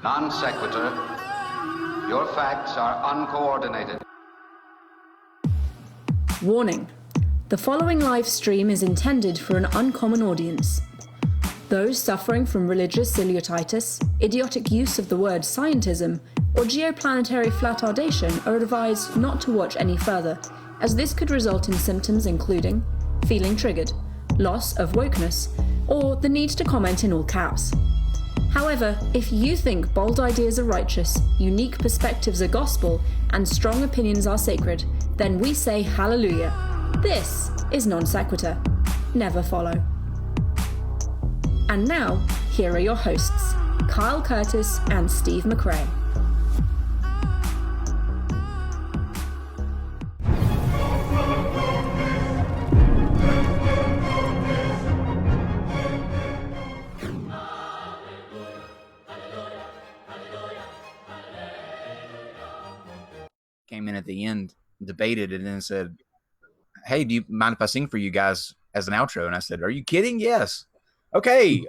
Non-sequitur. Your facts are uncoordinated. Warning. The following live stream is intended for an uncommon audience. Those suffering from religious celiotitis, idiotic use of the word scientism, or geoplanetary flatardation are advised not to watch any further, as this could result in symptoms including feeling triggered, loss of wokeness, or the need to comment in all caps. However, if you think bold ideas are righteous, unique perspectives are gospel, and strong opinions are sacred, then we say hallelujah. This is Non-Sequitur. Never follow. And now, here are your hosts, Kyle Curtis and Steve McRae. Came in at the end, debated, and then said, "Hey, do you mind if I sing for you guys as an outro?" And I said, "Are you kidding? Yes." Okay.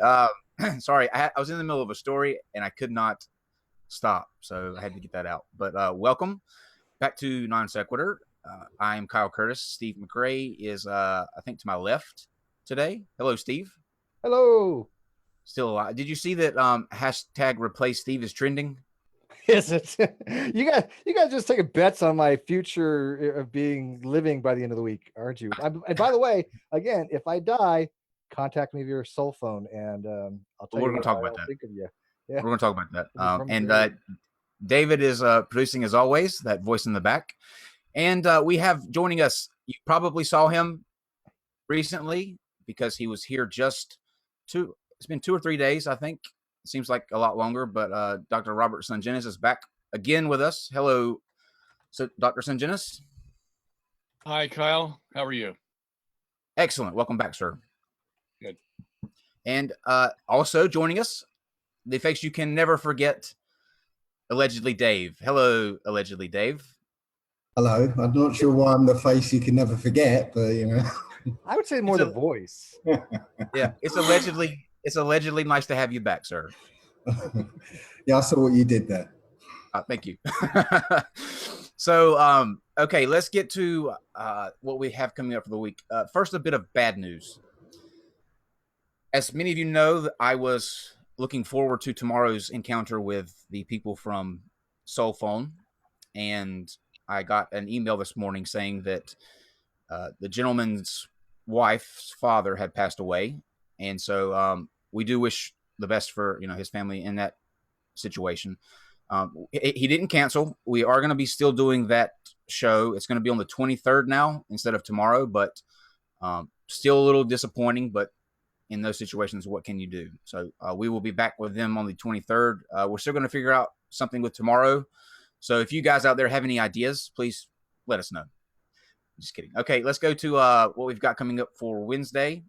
Sorry, I was in the middle of a story and I could not stop, so I had to get that out. But welcome back to Non-Sequitur. I'm Kyle Curtis. Steve McRae is, I think, to my left today. Hello, Steve. Hello. Still alive. Did you see that hashtag replace Steve is trending? Is it? You guys just taking bets on my future of living by the end of the week, aren't you? And by the way, again, if I die, contact me via your cell phone, and I'll tell you. We're going to talk about that. Think of you. Yeah. We're going to talk about that. David is producing as always. That voice in the back, and we have joining us. You probably saw him recently because he was here It's been 2 or 3 days, I think. Seems like a lot longer, but Dr. Robert Sungenis is back again with us. Hello, Dr. Sungenis. Hi, Kyle. How are you? Excellent. Welcome back, sir. Good. And also joining us, the face you can never forget, Allegedly Dave. Hello, Allegedly Dave. Hello. I'm not sure why I'm the face you can never forget, but you know. I would say more the voice. Yeah, it's allegedly nice to have you back, sir. Yeah, I saw what you did there. Thank you. So, okay, let's get to what we have coming up for the week. First, a bit of bad news. As many of you know, I was looking forward to tomorrow's encounter with the people from Soul Phone, and I got an email this morning saying that the gentleman's wife's father had passed away, and so we do wish the best for his family in that situation. He didn't cancel. We are going to be still doing that show. It's going to be on the 23rd now instead of tomorrow, but still a little disappointing. But in those situations, what can you do? So we will be back with them on the 23rd. We're still going to figure out something with tomorrow. So if you guys out there have any ideas, please let us know. Just kidding. Okay, let's go to what we've got coming up for Wednesday.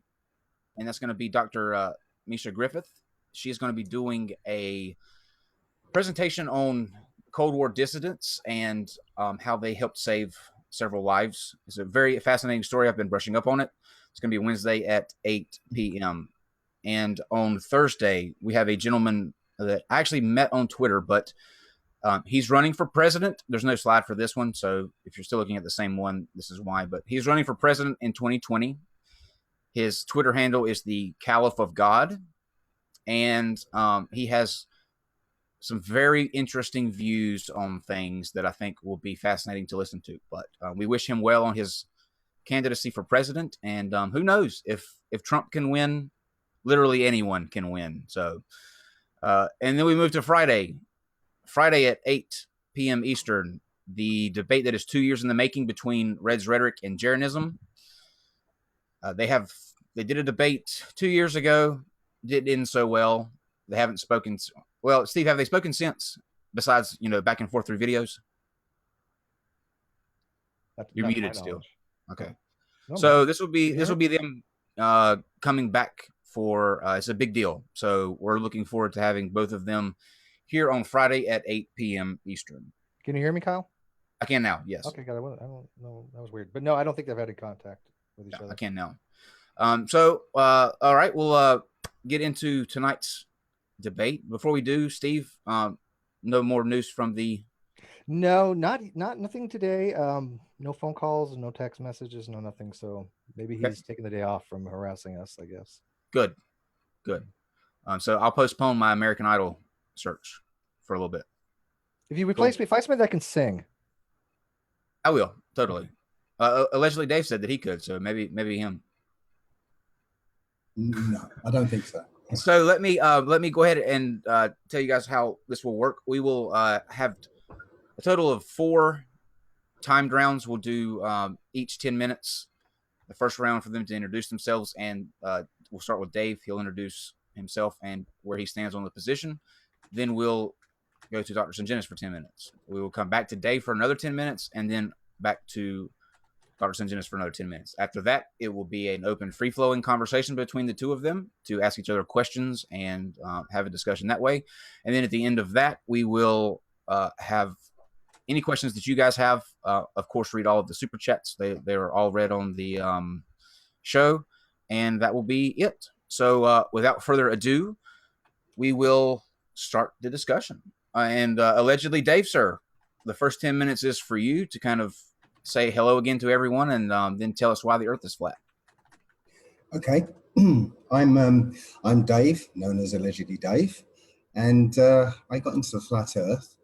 And that's going to be Dr. Misha Griffith. She's going to be doing a presentation on Cold War dissidents and how they helped save several lives. It's a very fascinating story. I've been brushing up on it. It's going to be Wednesday at 8 p.m. And on Thursday, we have a gentleman that I actually met on Twitter, but he's running for president. There's no slide for this one, so if you're still looking at the same one, this is why. But he's running for president in 2020. His Twitter handle is the Caliph of God, and he has some very interesting views on things that I think will be fascinating to listen to. But we wish him well on his candidacy for president, and who knows if Trump can win, literally anyone can win. So, and then we move to Friday at 8 p.m. Eastern, the debate that is 2 years in the making between Red's Rhetoric and Jaronism. They did a debate 2 years ago. Didn't end so well. They haven't spoken. Well, Steve, have they spoken since? Besides, back and forth through videos. You're muted still. Okay. So this will be them coming back for. It's a big deal. So we're looking forward to having both of them here on Friday at 8 p.m. Eastern. Can you hear me, Kyle? I can now. Yes. Okay. I don't know. That was weird, but no, I don't think they've had any contact with each other. I can now. So all right, we'll get into tonight's debate. Before we do, Steve, no more news from the. No, not nothing today. No phone calls, no text messages, no nothing. So maybe Okay. he's taking the day off from harassing us, I guess. Good. So I'll postpone my American Idol search for a little bit. If you replace me, find somebody that can sing. I will, totally. Allegedly, Dave said that he could, so maybe him. No, I don't think so. So let me go ahead and tell you guys how this will work. We will have a total of 4 timed rounds. We'll do each 10 minutes. The first round for them to introduce themselves, and we'll start with Dave. He'll introduce himself and where he stands on the position. Then we'll go to Dr. Sungenis for 10 minutes. We will come back to Dave for another 10 minutes, and then back to Dr. Sungenis for another 10 minutes. After that, it will be an open, free-flowing conversation between the two of them to ask each other questions and have a discussion that way. And then at the end of that, we will have any questions that you guys have. Of course, read all of the super chats. They are all read on the show, and that will be it. So without further ado, we will start the discussion. And allegedly, Dave, sir, the first 10 minutes is for you to kind of say hello again to everyone, and then tell us why the Earth is flat. Okay, I'm Dave, known as allegedly Dave, and I got into the flat Earth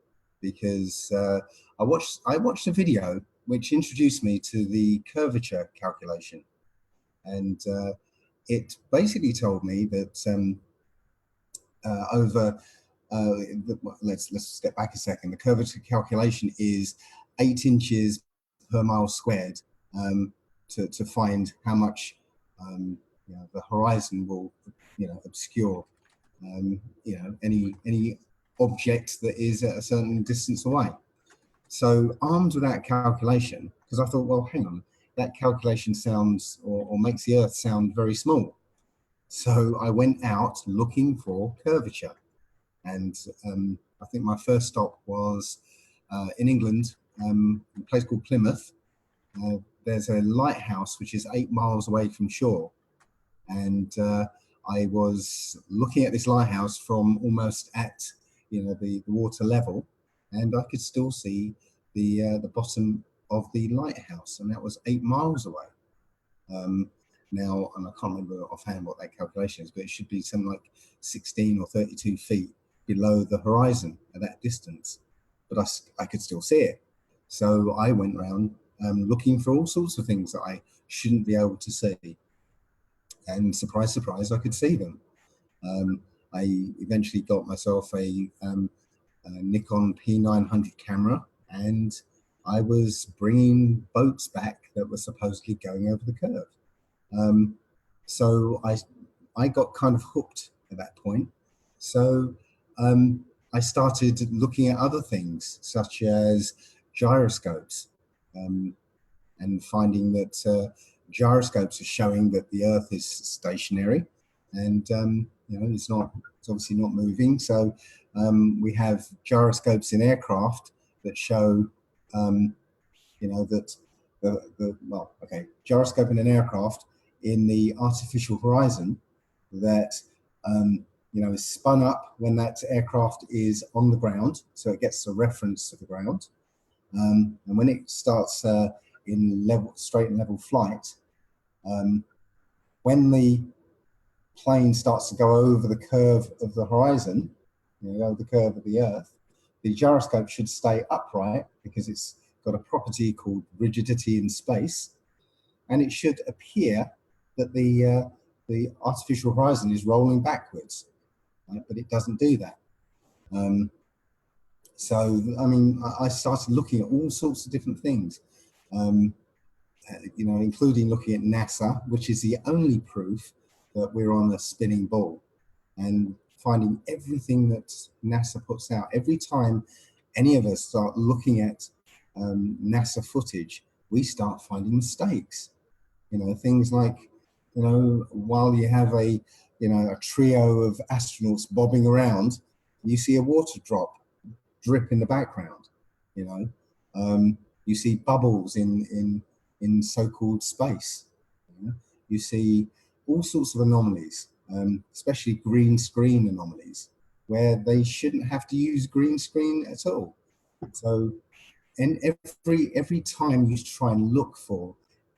because I watched a video which introduced me to the curvature calculation, and it basically told me that let's step back a second. The curvature calculation is 8 inches per mile squared to find how much the horizon will obscure any object that is at a certain distance away. So armed with that calculation, because I thought, well, hang on, that calculation sounds or makes the Earth sound very small. So I went out looking for curvature, and I think my first stop was in England, a place called Plymouth. There's a lighthouse which is 8 miles away from shore, and I was looking at this lighthouse from almost at the water level, and I could still see the bottom of the lighthouse, and that was 8 miles away. Now, and I can't remember offhand what that calculation is, but it should be something like 16 or 32 feet below the horizon at that distance. But I could still see it. So I went around looking for all sorts of things that I shouldn't be able to see. And surprise, surprise, I could see them. I eventually got myself a Nikon P900 camera, and I was bringing boats back that were supposedly going over the curve. So I got kind of hooked at that point. So I started looking at other things such as gyroscopes, and finding that gyroscopes are showing that the Earth is stationary, and it's obviously not moving. So we have gyroscopes in aircraft that show that gyroscope in an aircraft in the artificial horizon that is spun up when that aircraft is on the ground, so it gets a reference to the ground, and when it starts in straight and level flight, when the plane starts to go over the curve of the horizon, over the curve of the Earth, the gyroscope should stay upright because it's got a property called rigidity in space, and it should appear that the artificial horizon is rolling backwards, right? But it doesn't do that. So I started looking at all sorts of different things, including looking at NASA, which is the only proof that we're on a spinning ball, and finding everything that NASA puts out. Every time any of us start looking at NASA footage, we start finding mistakes. Things like, while you have a trio of astronauts bobbing around, you see a water drip in the background. You see bubbles in so-called space. You see all sorts of anomalies, especially green screen anomalies. where they shouldn't have to use green screen at all. So, and every time you try and look for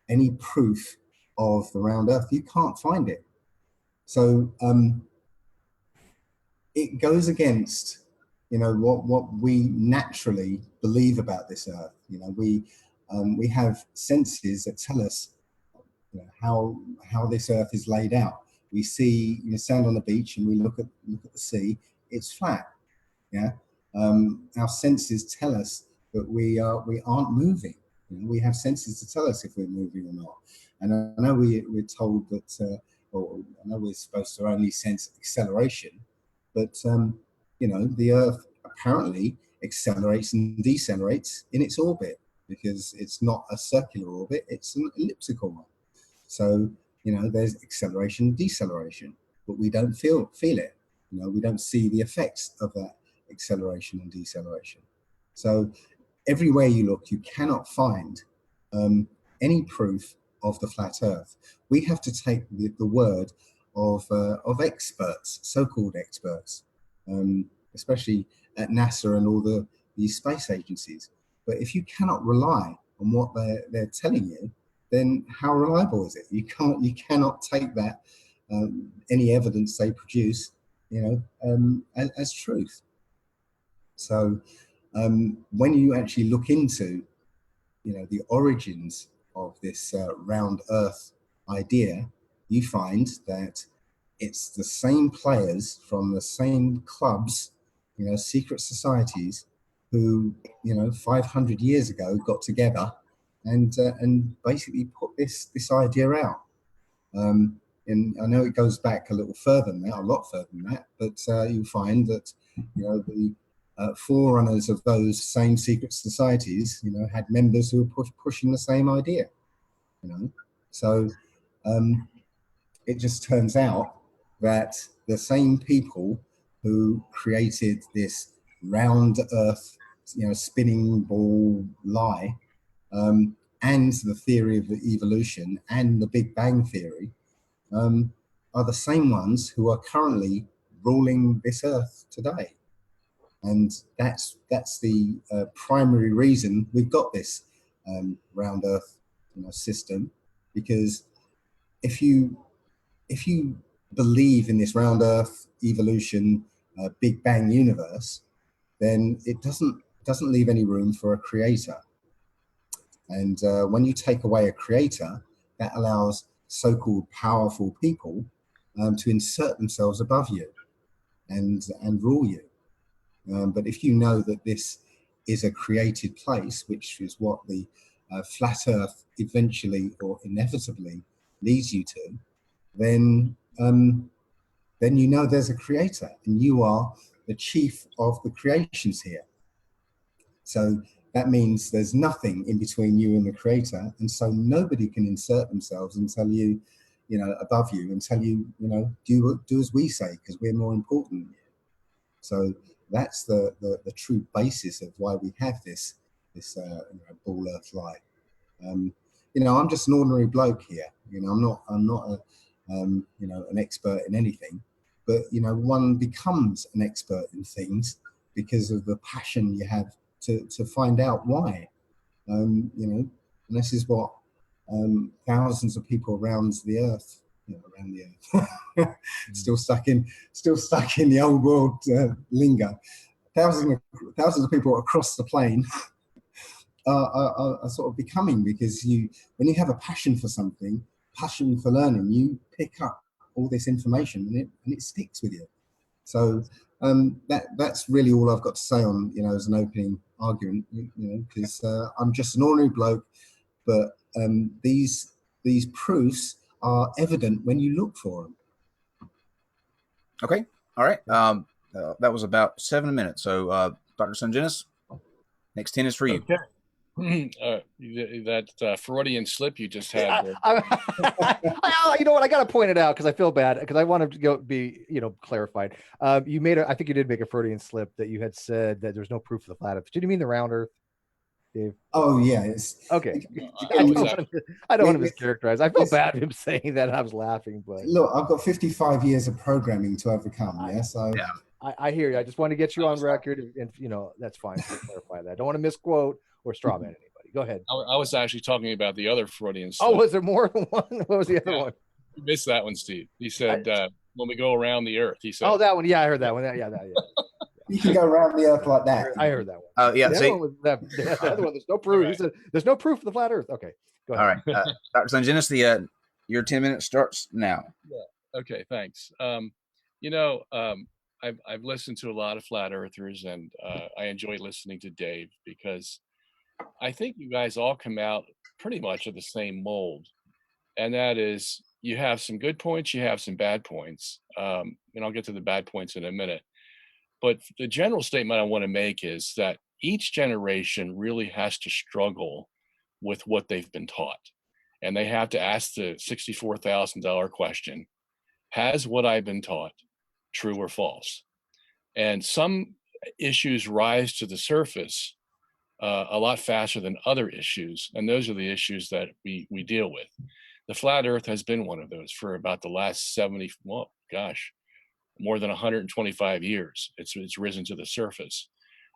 any proof of the round Earth, you can't find it. So it goes against, what we naturally believe about this Earth. We have senses that tell us how this Earth is laid out. We see, stand on the beach and we look at the sea. It's flat. Yeah, our senses tell us that we aren't moving. We have senses to tell us if we're moving or not. And I know we're told that, or I know we're supposed to only sense acceleration, but the Earth apparently accelerates and decelerates in its orbit, because it's not a circular orbit; it's an elliptical one. So there's acceleration and deceleration, but we don't feel it. We don't see the effects of that acceleration and deceleration. So everywhere you look, you cannot find any proof of the flat Earth. We have to take the word of experts, so-called experts, especially at NASA and all these space agencies. But if you cannot rely on what they're telling you, then how reliable is it? You cannot take that any evidence they produce, as truth. So when you actually look into, the origins of this round Earth idea, you find that it's the same players from the same clubs, secret societies, who 500 years ago got together and basically put this idea out. And I know it goes back a little further than that, a lot further than that, but you find that the forerunners of those same secret societies, had members who were pushing the same idea. So it just turns out that the same people who created this round Earth, spinning ball lie, and the theory of evolution and the Big Bang theory, are the same ones who are currently ruling this Earth today. And that's the primary reason we've got this round Earth system, because if you believe in this round Earth evolution Big Bang universe, then it doesn't leave any room for a creator. And when you take away a creator, that allows so-called powerful people to insert themselves above you and rule you. But if you know that this is a created place, which is what the flat Earth eventually or inevitably leads you to, then there's a creator, and you are the chief of the creations here. So that means there's nothing in between you and the creator, and so nobody can insert themselves and tell you, above you, and tell you, do as we say, because we're more important than you. So that's the true basis of why we have this ball Earth lie. I'm just an ordinary bloke here. I'm not an expert in anything, but one becomes an expert in things because of the passion you have to find out why. And this is what thousands of people around the Earth, still stuck in the old world lingo. Thousands of people across the plane are sort of becoming, because when you have a passion for something, passion for learning, you pick up all this information and it sticks with you. So that's really all I've got to say on, as an opening argument, because I'm just an ordinary bloke, but these proofs are evident when you look for them. Okay. All right. That was about 7 minutes. So, Dr. Sungenis, next 10 is for you. Okay. That Freudian slip you just had. You know what? I got to point it out because I feel bad, because I want to be clarified. You made I think you did make a Freudian slip that you had said that there's no proof of the flat Earth. Did you mean the round Earth, Dave? Oh yeah. Okay. I don't want to mischaracterize. I feel bad him saying that. And I was laughing, but look, I've got 55 years of programming to overcome. Yeah. So I hear you. I just want to get you on record, and that's fine to clarify that. I don't want to misquote or straw man anybody. Go ahead. I was actually talking about the other Freudian Oh, study. was there more than one? What was the other one? You missed that one, Steve. He said when we go around the Earth. He said. Oh, that one. Yeah, I heard that one. Yeah. You can go around the Earth like that. I heard that one. Yeah. The other one, the other one, there's no proof. He said there's no proof of the flat Earth. Okay, go ahead. All right, Dr. Sungenis, your 10 minutes starts now. Yeah. Okay. Thanks. I've listened to a lot of flat earthers, and I enjoy listening to Dave because I think you guys all come out pretty much of the same mold, and that is you have some good points, you have some bad points, and I'll get to the bad points in a minute. But the general statement I want to make is that each generation really has to struggle with what they've been taught, and they have to ask the $64,000 question: has what I've been taught true or false? And some issues rise to the surface a lot faster than other issues, and those are the issues that we deal with. The flat Earth has been one of those for about the last more than 125 years. It's risen to the surface.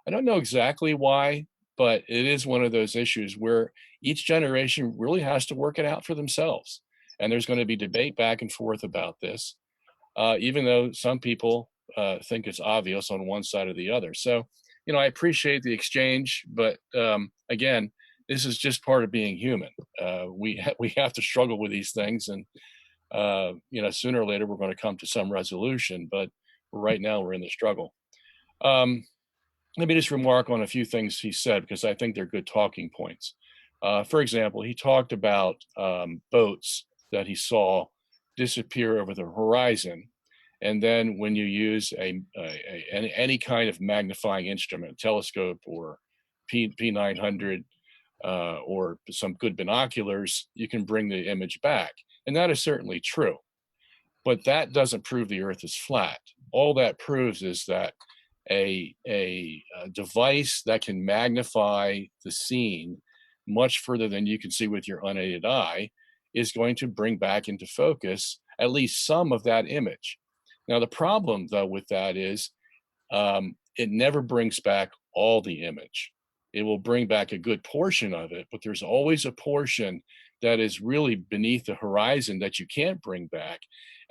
I don't know exactly why, but it is one of those issues where each generation really has to work it out for themselves, and there's going to be debate back and forth about this. Even though some people think it's obvious on one side or the other. So, I appreciate the exchange, but again, this is just part of being human. We have to struggle with these things, and sooner or later we're going to come to some resolution. But right now we're in the struggle. Let me just remark on a few things he said because I think they're good talking points. For example, he talked about boats that he saw disappear over the horizon, and then when you use any kind of magnifying instrument, telescope or P900 or some good binoculars, you can bring the image back, and that is certainly true. But that doesn't prove the Earth is flat. All that proves is that a device that can magnify the scene much further than you can see with your unaided eye is going to bring back into focus at least some of that image. Now, the problem, though, with that is it never brings back all the image. It will bring back a good portion of it, but there's always a portion that is really beneath the horizon that you can't bring back.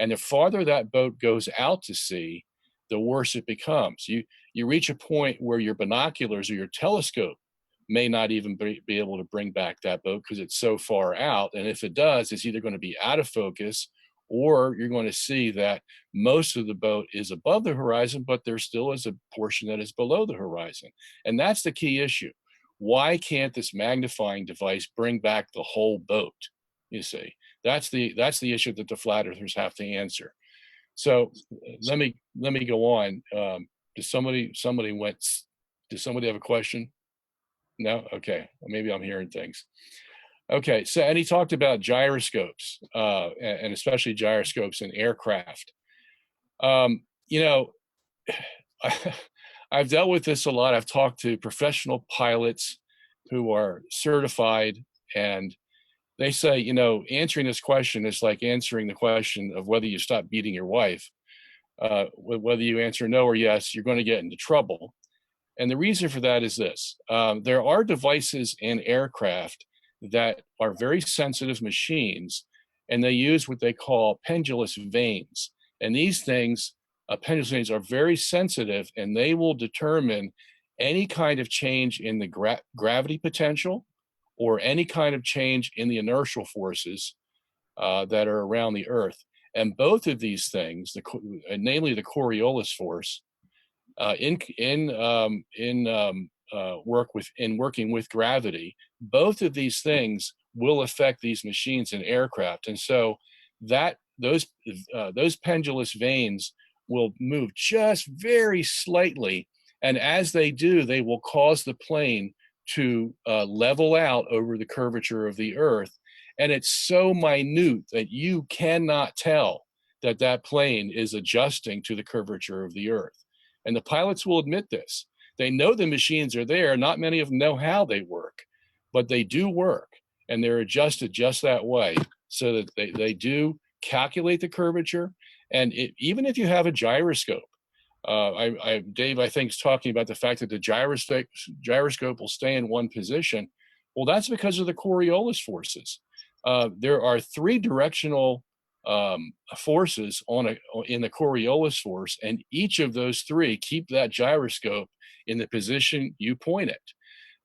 And the farther that boat goes out to sea, the worse it becomes. You reach a point where your binoculars or your telescope may not even be able to bring back that boat because it's so far out. And if it does, it's either going to be out of focus, or you're going to see that most of the boat is above the horizon, but there still is a portion that is below the horizon. And that's the key issue. Why can't this magnifying device bring back the whole boat? You see, that's the issue that the flat earthers have to answer. So let me go on. Does somebody have a question? No? Okay. Well, maybe I'm hearing things. Okay. So, and he talked about gyroscopes, and especially gyroscopes in aircraft. I've dealt with this a lot. I've talked to professional pilots who are certified, and they say, answering this question is like answering the question of whether you stop beating your wife. Whether you answer no or yes, you're going to get into trouble. And the reason for that is this. There are devices in aircraft that are very sensitive machines, and they use what they call pendulous vanes. And these things, pendulous vanes, are very sensitive, and they will determine any kind of change in the gravity potential or any kind of change in the inertial forces that are around the Earth. And both of these things, namely the Coriolis force, working with gravity, both of these things will affect these machines in aircraft. And so those pendulous vanes will move just very slightly, and as they do, they will cause the plane to level out over the curvature of the Earth. And it's so minute that you cannot tell that plane is adjusting to the curvature of the Earth. And the pilots will admit this. They know the machines are there. Not many of them know how they work, but they do work, and they're adjusted just that way so that they do calculate the curvature. And even if you have a gyroscope, Dave, I think, is talking about the fact that the gyroscope will stay in one position. Well, that's because of the Coriolis forces. There are three directional forces in the Coriolis force, and each of those three keep that gyroscope in the position you point it.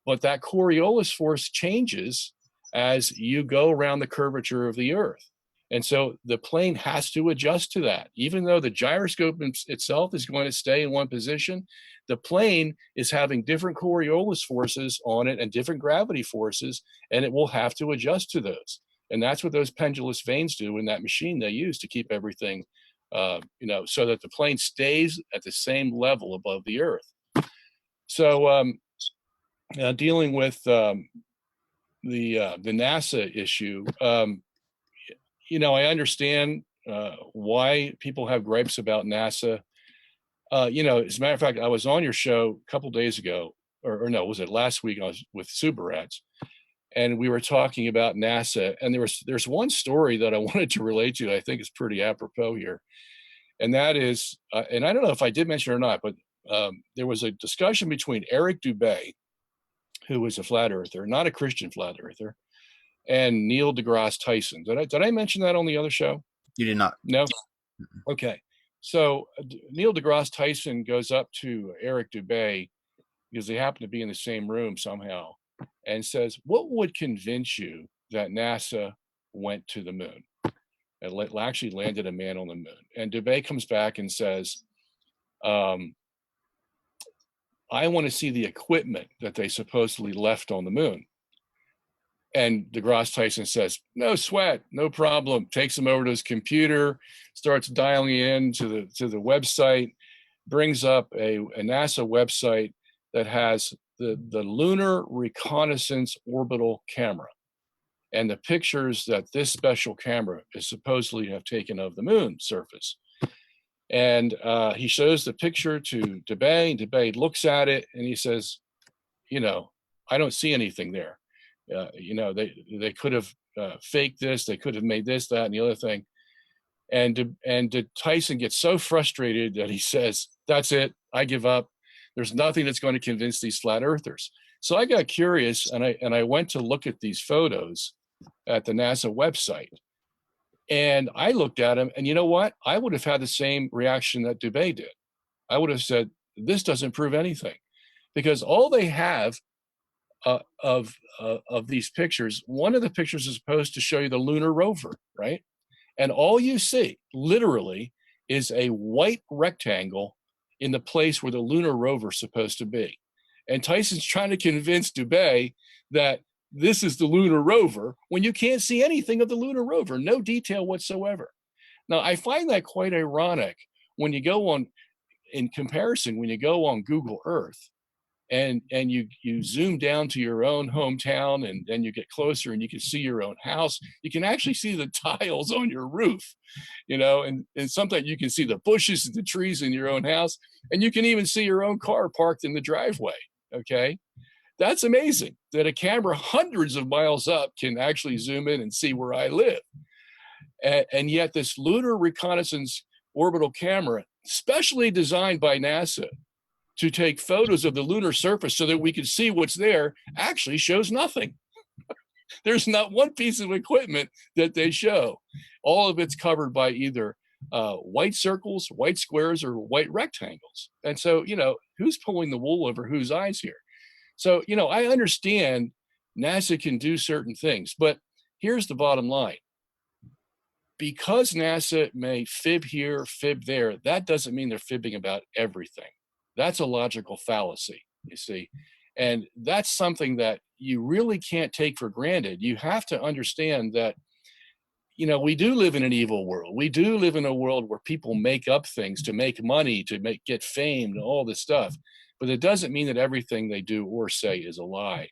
But that Coriolis force changes as you go around the curvature of the Earth. And so the plane has to adjust to that. Even though the gyroscope itself is going to stay in one position, the plane is having different Coriolis forces on it and different gravity forces, and it will have to adjust to those. And that's what those pendulous vanes do in that machine they use to keep everything, so that the plane stays at the same level above the Earth. So dealing with the NASA issue, I understand why people have gripes about NASA. As a matter of fact, I was on your show a couple days ago, or no, was it last week? I was with Subarats, and we were talking about NASA. And there's one story that I wanted to relate to that I think is pretty apropos here, and that is, and I don't know if I did mention it or not, but there was a discussion between Eric Dubay, who was a flat earther, not a Christian flat earther, and Neil deGrasse Tyson. Did I mention that on the other show? You did not. No? Okay. So Neil deGrasse Tyson goes up to Eric Dubay, because they happen to be in the same room somehow, and says, what would convince you that NASA went to the moon? It actually landed a man on the moon. And Dubay comes back and says, I want to see the equipment that they supposedly left on the moon. And deGrasse Tyson says, no sweat, no problem. Takes him over to his computer, starts dialing in to the website, brings up a NASA website that has the Lunar Reconnaissance Orbital Camera and the pictures that this special camera is supposedly have taken of the moon surface. And he shows the picture to Dubay, and Dubay looks at it and he says, I don't see anything there. They could have faked this, they could have made this, that, and the other thing. And Tyson gets so frustrated that he says, that's it, I give up. There's nothing that's going to convince these flat earthers. So I got curious, and I went to look at these photos at the NASA website. And I looked at them, and you know what? I would have had the same reaction that Dubay did. I would have said, this doesn't prove anything, because all they have of these pictures, one of the pictures is supposed to show you the lunar rover, right? And all you see, literally, is a white rectangle in the place where the lunar rover is supposed to be. And Tyson's trying to convince Dubay that this is the lunar rover when you can't see anything of the lunar rover, no detail whatsoever. Now, I find that quite ironic when you go on, in comparison, when you go on Google Earth and you zoom down to your own hometown, and then you get closer and you can see your own house. You can actually see the tiles on your roof, and sometimes you can see the bushes and the trees in your own house, and you can even see your own car parked in the driveway, okay? That's amazing that a camera hundreds of miles up can actually zoom in and see where I live. And yet this Lunar Reconnaissance Orbital Camera, specially designed by NASA to take photos of the lunar surface so that we can see what's there, actually shows nothing. There's not one piece of equipment that they show. All of it's covered by either white circles, white squares, or white rectangles. And so, who's pulling the wool over whose eyes here? So, I understand NASA can do certain things, but here's the bottom line. Because NASA may fib here, fib there, that doesn't mean they're fibbing about everything. That's a logical fallacy, you see. And that's something that you really can't take for granted. You have to understand that, we do live in an evil world. We do live in a world where people make up things to make money, to get fame, and all this stuff. But it doesn't mean that everything they do or say is a lie.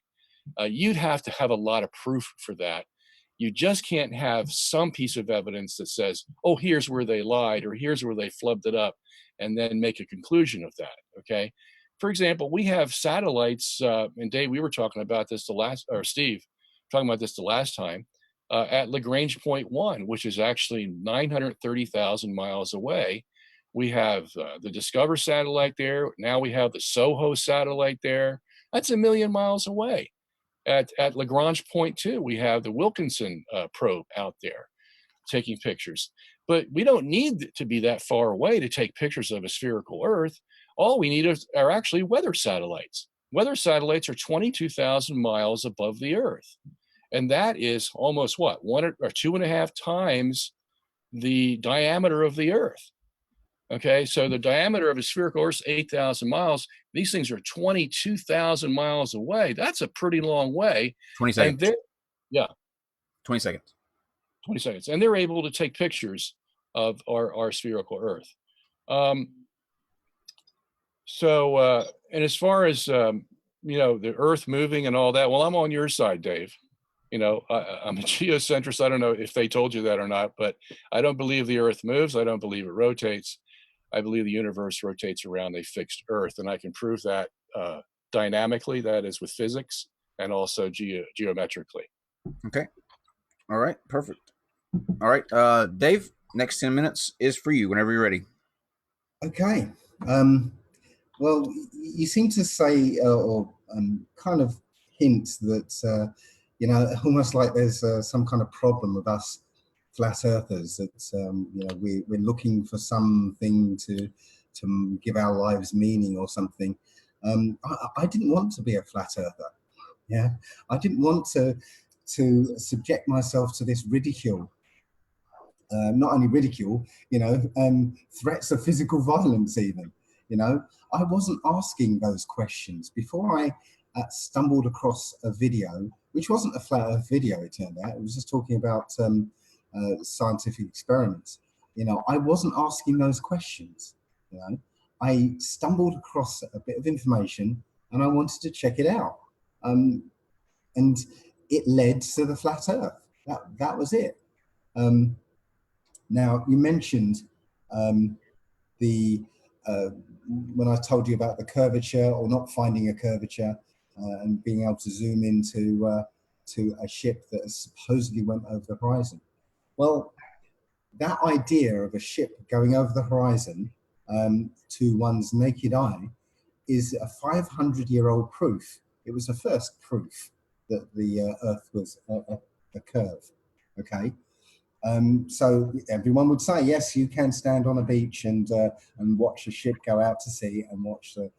You'd have to have a lot of proof for that. You just can't have some piece of evidence that says, oh, here's where they lied, or here's where they flubbed it up, and then make a conclusion of that, okay? For example, we have satellites, and Dave, we were talking about this Steve, talking about this the last time, at Lagrange point 1, which is actually 930,000 miles away. We have the Discover satellite there. Now we have the SOHO satellite there. That's 1 million miles away. At Lagrange Point 2, we have the Wilkinson probe out there taking pictures. But we don't need to be that far away to take pictures of a spherical Earth. All we need are actually weather satellites. Weather satellites are 22,000 miles above the Earth. And that is almost what? 1 or 2.5 times the diameter of the Earth. Okay, so the diameter of a spherical Earth is 8,000 miles. These things are 22,000 miles away. That's a pretty long way. 20 seconds. And yeah. 20 seconds. 20 seconds. And they're able to take pictures of our spherical Earth. And as far as, the Earth moving and all that, well, I'm on your side, Dave. I'm a geocentrist. I don't know if they told you that or not, but I don't believe the Earth moves. I don't believe it rotates. I believe the universe rotates around a fixed Earth, and I can prove that dynamically, that is with physics, and also geometrically. Okay. All right. Perfect. All right. Dave, next 10 minutes is for you whenever you're ready. Okay. Well, you seem to say or kind of hint that, almost like there's some kind of problem with us flat earthers, that, we're looking for something to give our lives meaning or something. I didn't want to be a flat earther. Yeah. I didn't want to subject myself to this ridicule. Not only ridicule, threats of physical violence even. I wasn't asking those questions before I stumbled across a video, which wasn't a flat earth video, it turned out. It was just talking about scientific experiments. I wasn't asking those questions. I stumbled across a bit of information and I wanted to check it out. And it led to the flat earth. That was it. Now, you mentioned when I told you about the curvature or not finding a curvature and being able to zoom into to a ship that supposedly went over the horizon. Well, that idea of a ship going over the horizon to one's naked eye is a 500-year-old proof. It was the first proof that the Earth was a curve. Okay. So everyone would say, yes, you can stand on a beach and watch a ship go out to sea and watch the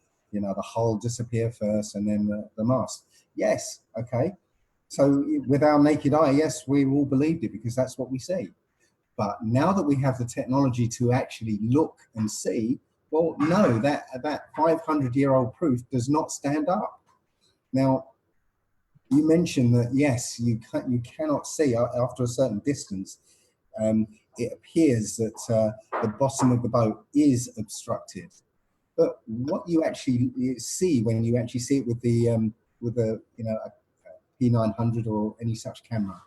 hull disappear first and then the mast. Yes, okay. So with our naked eye, yes, we all believed it because that's what we see. But now that we have the technology to actually look and see, well, no, that 500-year-old proof does not stand up. Now, you mentioned that, yes, you cannot see after a certain distance. It appears that the bottom of the boat is obstructed. But what you actually see when you actually see it with a P900 or any such camera,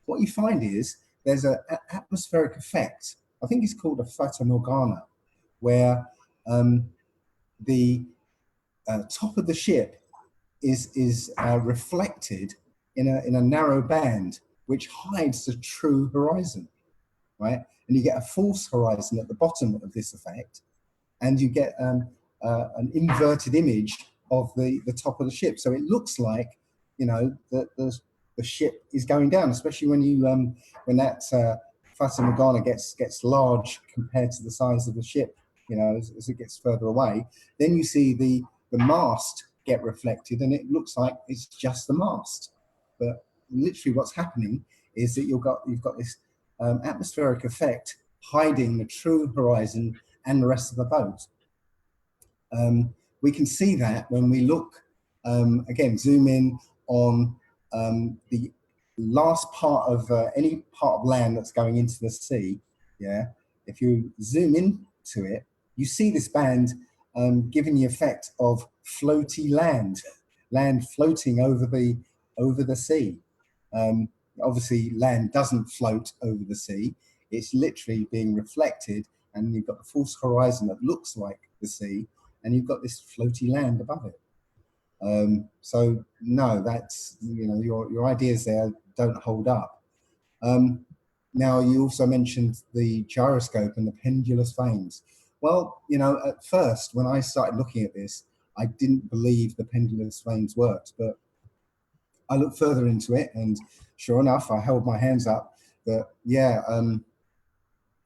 what you find is there's an atmospheric effect. I think it's called a fata morgana, where the top of the ship is reflected in a narrow band, which hides the true horizon, right? And you get a false horizon at the bottom of this effect, and you get an inverted image of the top of the ship. So it looks like, the ship is going down, especially when that fata morgana gets large compared to the size of the ship, as it gets further away. Then you see the mast get reflected, and it looks like it's just the mast. But literally, what's happening is that you've got this atmospheric effect hiding the true horizon and the rest of the boat. We can see that when we look again, zoom in on the last part of any part of land that's going into the sea. Yeah, if you zoom into it, you see this band giving the effect of floaty land floating over the sea. Obviously, land doesn't float over the sea. It's literally being reflected, and you've got the false horizon that looks like the sea, and you've got this floaty land above it. So no, that's, your ideas there don't hold up. Now, you also mentioned the gyroscope and the pendulous vanes. Well, you know, at first, when I started looking at this, I didn't believe the pendulous vanes worked, but I looked further into it, and sure enough, I held my hands up that, yeah,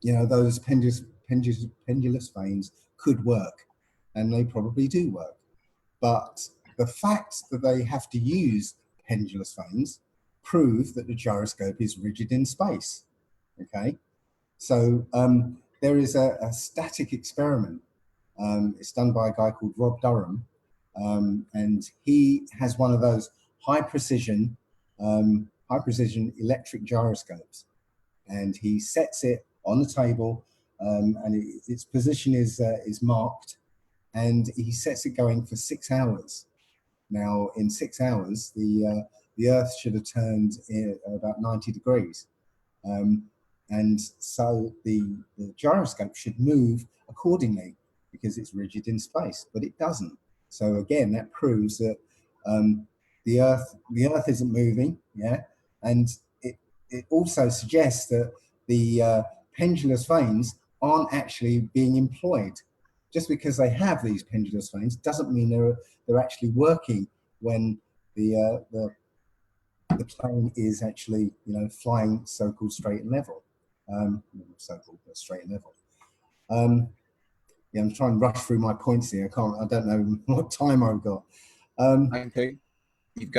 you know, those pendulous vanes could work, and they probably do work. But the fact that they have to use pendulous vanes prove that the gyroscope is rigid in space, okay? So there is a static experiment. It's done by a guy called Rob Durham, and he has one of those high precision electric gyroscopes, and he sets it on the table, and its position is marked, and he sets it going for 6 hours. Now, in 6 hours, the Earth should have turned about 90 degrees. And so the gyroscope should move accordingly because it's rigid in space, but it doesn't. So again, that proves that the Earth isn't moving, yeah, and it also suggests that the pendulous vanes aren't actually being employed. Just because they have these pendulous vanes doesn't mean they're actually working when the plane is actually, you know, flying so-called straight and level. So-called straight and level. Yeah, I'm trying to rush through my points here. I don't know what time I've got. I can tell you. You've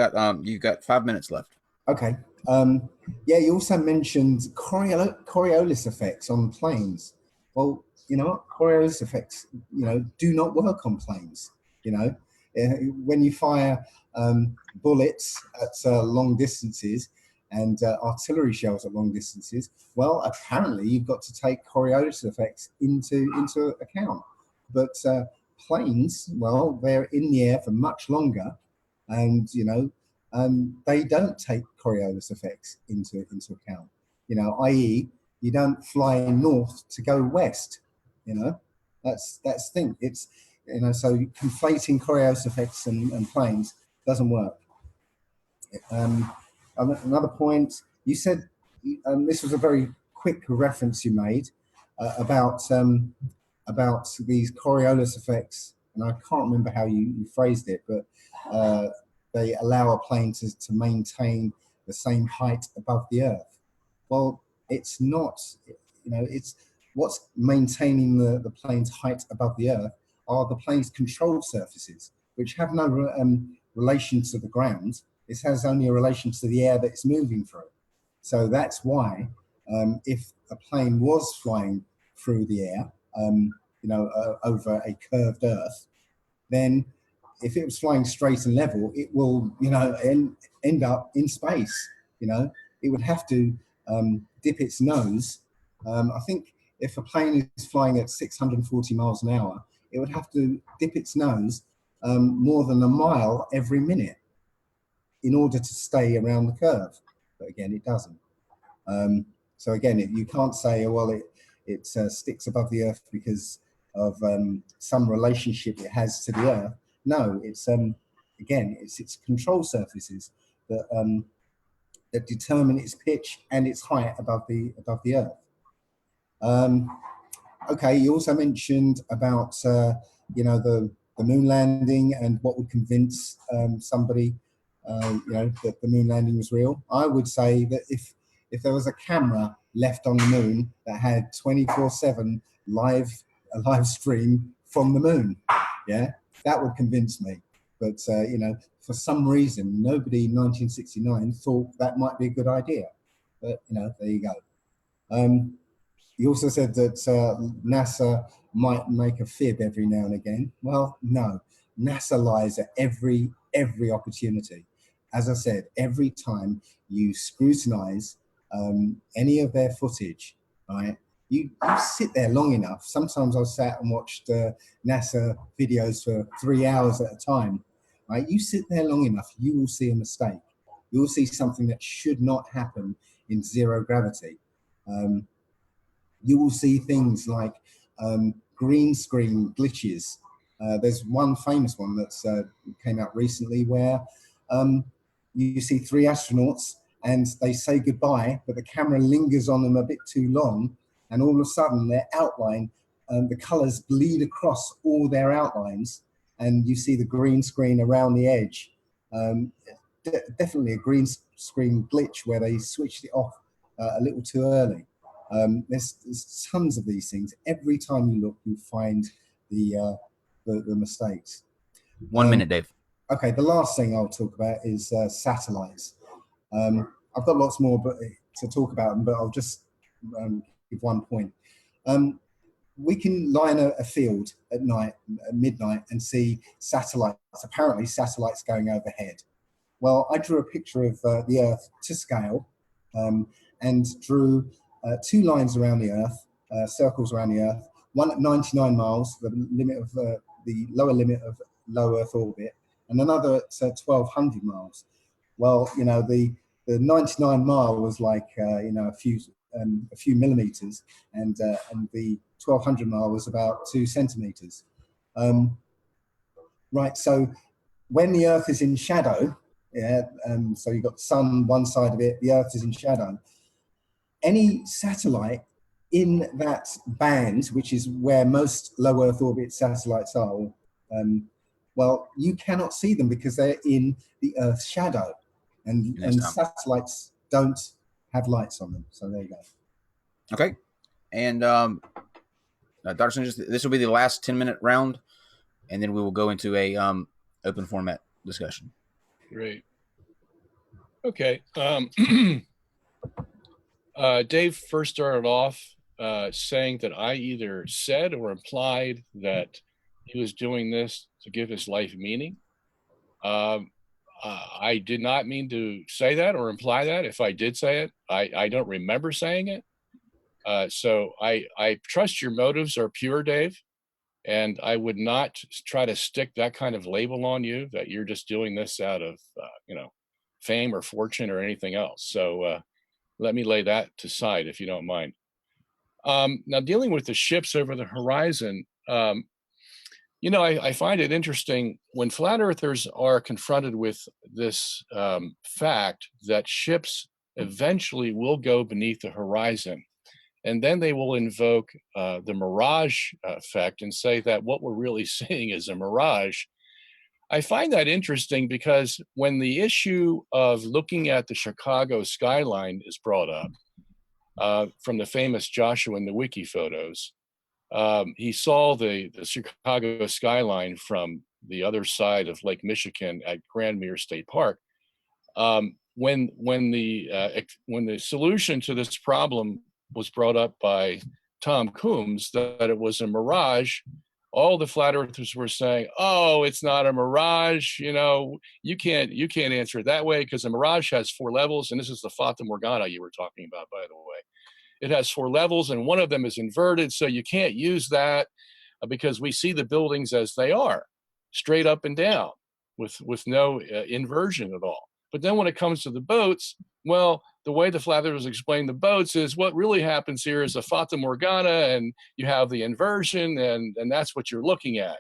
got 5 minutes left. Okay. Yeah, you also mentioned Coriolis effects on planes. Well, you know what? Coriolis effects, you know, do not work on planes. You know, when you fire bullets at long distances and artillery shells at long distances, well, apparently you've got to take Coriolis effects into account. But planes, well, they're in the air for much longer, and you know, they don't take Coriolis effects into account. You know, i.e., you don't fly north to go west. You know, that's the thing. It's, you know, so conflating Coriolis effects and planes doesn't work. Another point, you said, this was a very quick reference you made about these Coriolis effects, and I can't remember how you phrased it, but they allow a plane to maintain the same height above the Earth. Well, it's not, you know, it's what's maintaining the plane's height above the Earth are the plane's control surfaces, which have no relation to the ground. It has only a relation to the air that it's moving through. So that's why if a plane was flying through the air, you know, over a curved Earth, then if it was flying straight and level, it will, you know, end up in space. You know, it would have to dip its nose. I think if a plane is flying at 640 miles an hour, it would have to dip its nose more than a mile every minute in order to stay around the curve. But again, it doesn't. So again, you can't say, oh, well, it sticks above the Earth because of some relationship it has to the Earth. No, it's again, it's its control surfaces that that determine its pitch and its height above the Earth. Okay, you also mentioned about you know, the moon landing and what would convince somebody you know, that the moon landing was real. I would say that if there was a camera left on the moon that had 24/7 live stream from the moon, yeah, that would convince me. But you know, for some reason, nobody in 1969 thought that might be a good idea. But you know, there you go. You also said that NASA might make a fib every now and again. Well, no, NASA lies at every opportunity. As I said, every time you scrutinize any of their footage, right, you sit there long enough. Sometimes I've sat and watched NASA videos for 3 hours at a time. Right, you sit there long enough, you will see a mistake. You will see something that should not happen in zero gravity. You will see things like green screen glitches. There's one famous one that's came out recently where you see 3 astronauts and they say goodbye, but the camera lingers on them a bit too long, and all of a sudden their outline the colors bleed across all their outlines, and you see the green screen around the edge. Definitely a green screen glitch where they switched it off a little too early. There's tons of these things. Every time you look, you find the mistakes. 1 minute, Dave. Okay, the last thing I'll talk about is satellites. I've got lots more to talk about them, but I'll just give one point. We can lie in a field at night, at midnight, and see satellites, apparently satellites going overhead. Well, I drew a picture of the Earth to scale and drew 2 lines around the Earth, circles around the Earth, one at 99 miles, the limit of the lower limit of low Earth orbit, and another at 1,200 miles. Well, you know, the 99 mile was like you know, a few millimeters, and the 1,200 mile was about 2 centimeters. Right. So when the Earth is in shadow, so you've got the sun one side of it, the Earth is in shadow. Any satellite in that band, which is where most low Earth orbit satellites are, well, you cannot see them because they're in the Earth's shadow, and satellites don't have lights on them. So there you go. Okay, and Dr. Sungenis, this will be the last 10-minute round, and then we will go into a open format discussion. Great. Okay. Dave first started off saying that I either said or implied that he was doing this to give his life meaning. I did not mean to say that or imply that. If I did say it, I don't remember saying it. So I trust your motives are pure, Dave, and I would not try to stick that kind of label on you that you're just doing this out of you know, fame or fortune or anything else. So let me lay that to side if you don't mind. Now, dealing with the ships over the horizon, you know, I find it interesting when flat earthers are confronted with this fact that ships eventually will go beneath the horizon. And then they will invoke the mirage effect and say that what we're really seeing is a mirage. I find that interesting because when the issue of looking at the Chicago skyline is brought up from the famous Joshua Nowicki photos, he saw the Chicago skyline from the other side of Lake Michigan at Grandmere State Park. When the solution to this problem was brought up by Tom Coombs that it was a mirage, all the flat earthers were saying, "Oh, it's not a mirage. You know, you can't answer it that way because a mirage has 4 levels, and this is the Fata Morgana you were talking about, by the way. It has 4 levels, and one of them is inverted, so you can't use that because we see the buildings as they are, straight up and down, with no inversion at all. But then when it comes to the boats, well, the way the flat earthers explain the boats is what really happens here is a Fata Morgana, and you have the inversion, and that's what you're looking at.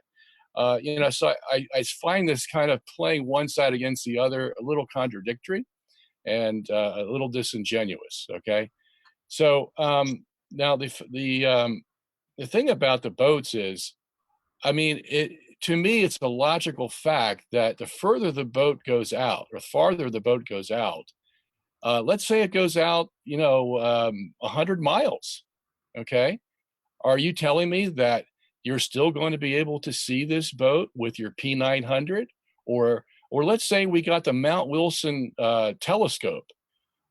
You know, so I find this kind of playing one side against the other a little contradictory and a little disingenuous. Okay, so now the thing about the boats is, I mean, to me, it's a logical fact that the further the boat goes out, or farther the boat goes out, let's say it goes out, you know, 100 miles, okay? Are you telling me that you're still going to be able to see this boat with your P900? Or let's say we got the Mount Wilson telescope.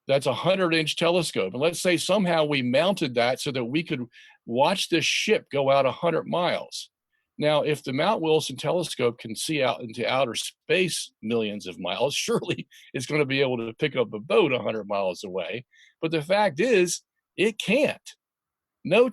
That's a 100-inch telescope. And let's say somehow we mounted that so that we could watch this ship go out 100 miles. Now, if the Mount Wilson telescope can see out into outer space millions of miles, surely it's going to be able to pick up a boat 100 miles away. But the fact is, it can't. No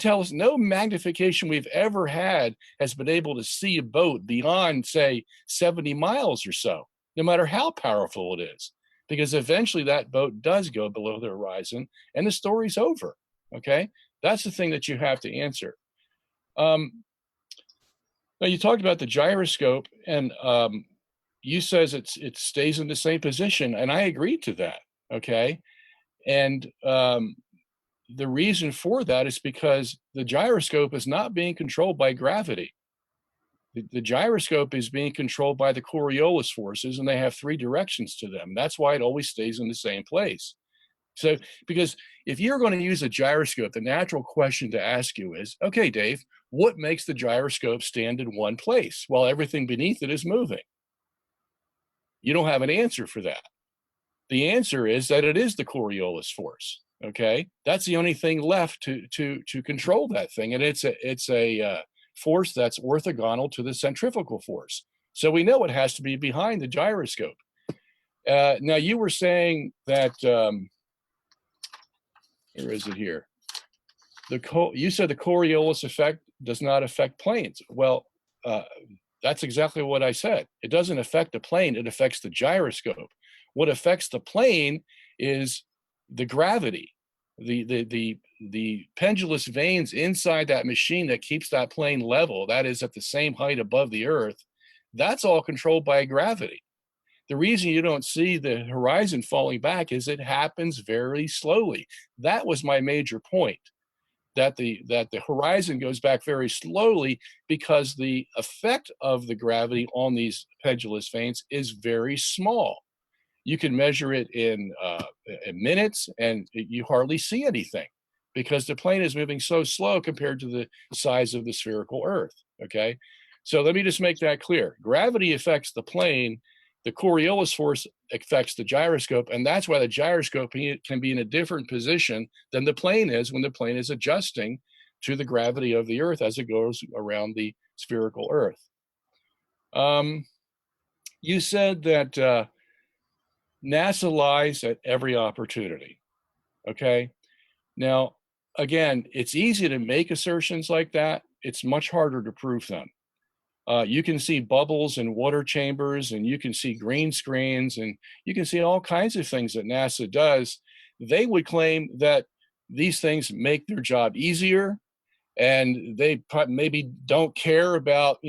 magnification we've ever had has been able to see a boat beyond, say, 70 miles or so, no matter how powerful it is, because eventually that boat does go below the horizon and the story's over. Okay, that's the thing that you have to answer. Now, you talked about the gyroscope, and you says it stays in the same position, and I agree to that. Okay, and the reason for that is because the gyroscope is not being controlled by gravity. The gyroscope is being controlled by the Coriolis forces, and they have 3 directions to them. That's why it always stays in the same place. So, because if you're going to use a gyroscope, the natural question to ask you is, okay, Dave, what makes the gyroscope stand in one place while everything beneath it is moving? You don't have an answer for that. The answer is that it is the Coriolis force. Okay, that's the only thing left to control that thing, and it's a force that's orthogonal to the centrifugal force. So we know it has to be behind the gyroscope. Now you were saying that where is it here? You said the Coriolis effect does not affect planes. Well, that's exactly what I said. It doesn't affect the plane, it affects the gyroscope. What affects the plane is the gravity, the pendulous vanes inside that machine that keeps that plane level, that is at the same height above the earth, that's all controlled by gravity. The reason you don't see the horizon falling back is it happens very slowly. That was my major point, that the horizon goes back very slowly because the effect of the gravity on these pendulous vanes is very small. You can measure it in minutes, and you hardly see anything because the plane is moving so slow compared to the size of the spherical Earth. Okay, so let me just make that clear. Gravity affects the plane. The Coriolis force affects the gyroscope, and that's why the gyroscope can be in a different position than the plane is when the plane is adjusting to the gravity of the Earth as it goes around the spherical Earth. You said that NASA lies at every opportunity. Okay. Now, again, it's easy to make assertions like that. It's much harder to prove them. You can see bubbles in water chambers, and you can see green screens, and you can see all kinds of things that NASA does. They would claim that these things make their job easier, and they maybe don't care about,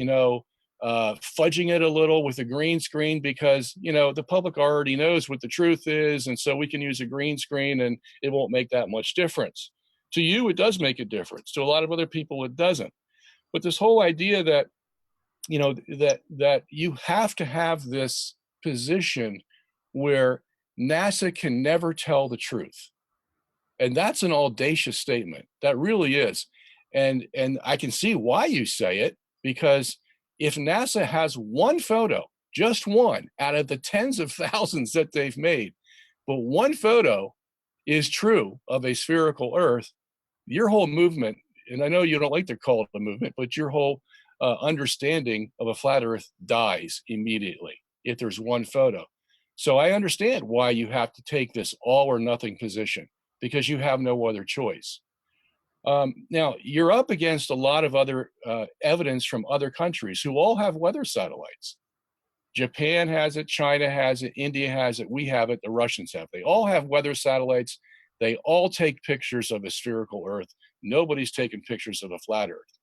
fudging it a little with a green screen because, the public already knows what the truth is. And so we can use a green screen and it won't make that much difference. To you, it does make a difference. To a lot of other people, it doesn't. But this whole idea that, that you have to have this position where NASA can never tell the truth. And that's an audacious statement. That really is. And I can see why you say it, because if NASA has one photo, just one out of the tens of thousands that they've made, but one photo is true of a spherical Earth, your whole movement, and I know you don't like to call it a movement, but your whole understanding of a flat Earth dies immediately if there's one photo. So I understand why you have to take this all or nothing position, because you have no other choice. Now, you're up against a lot of other evidence from other countries who all have weather satellites. Japan has it, China has it, India has it, we have it, the Russians have it. They all have weather satellites. They all take pictures of a spherical Earth. Nobody's taken pictures of a flat Earth.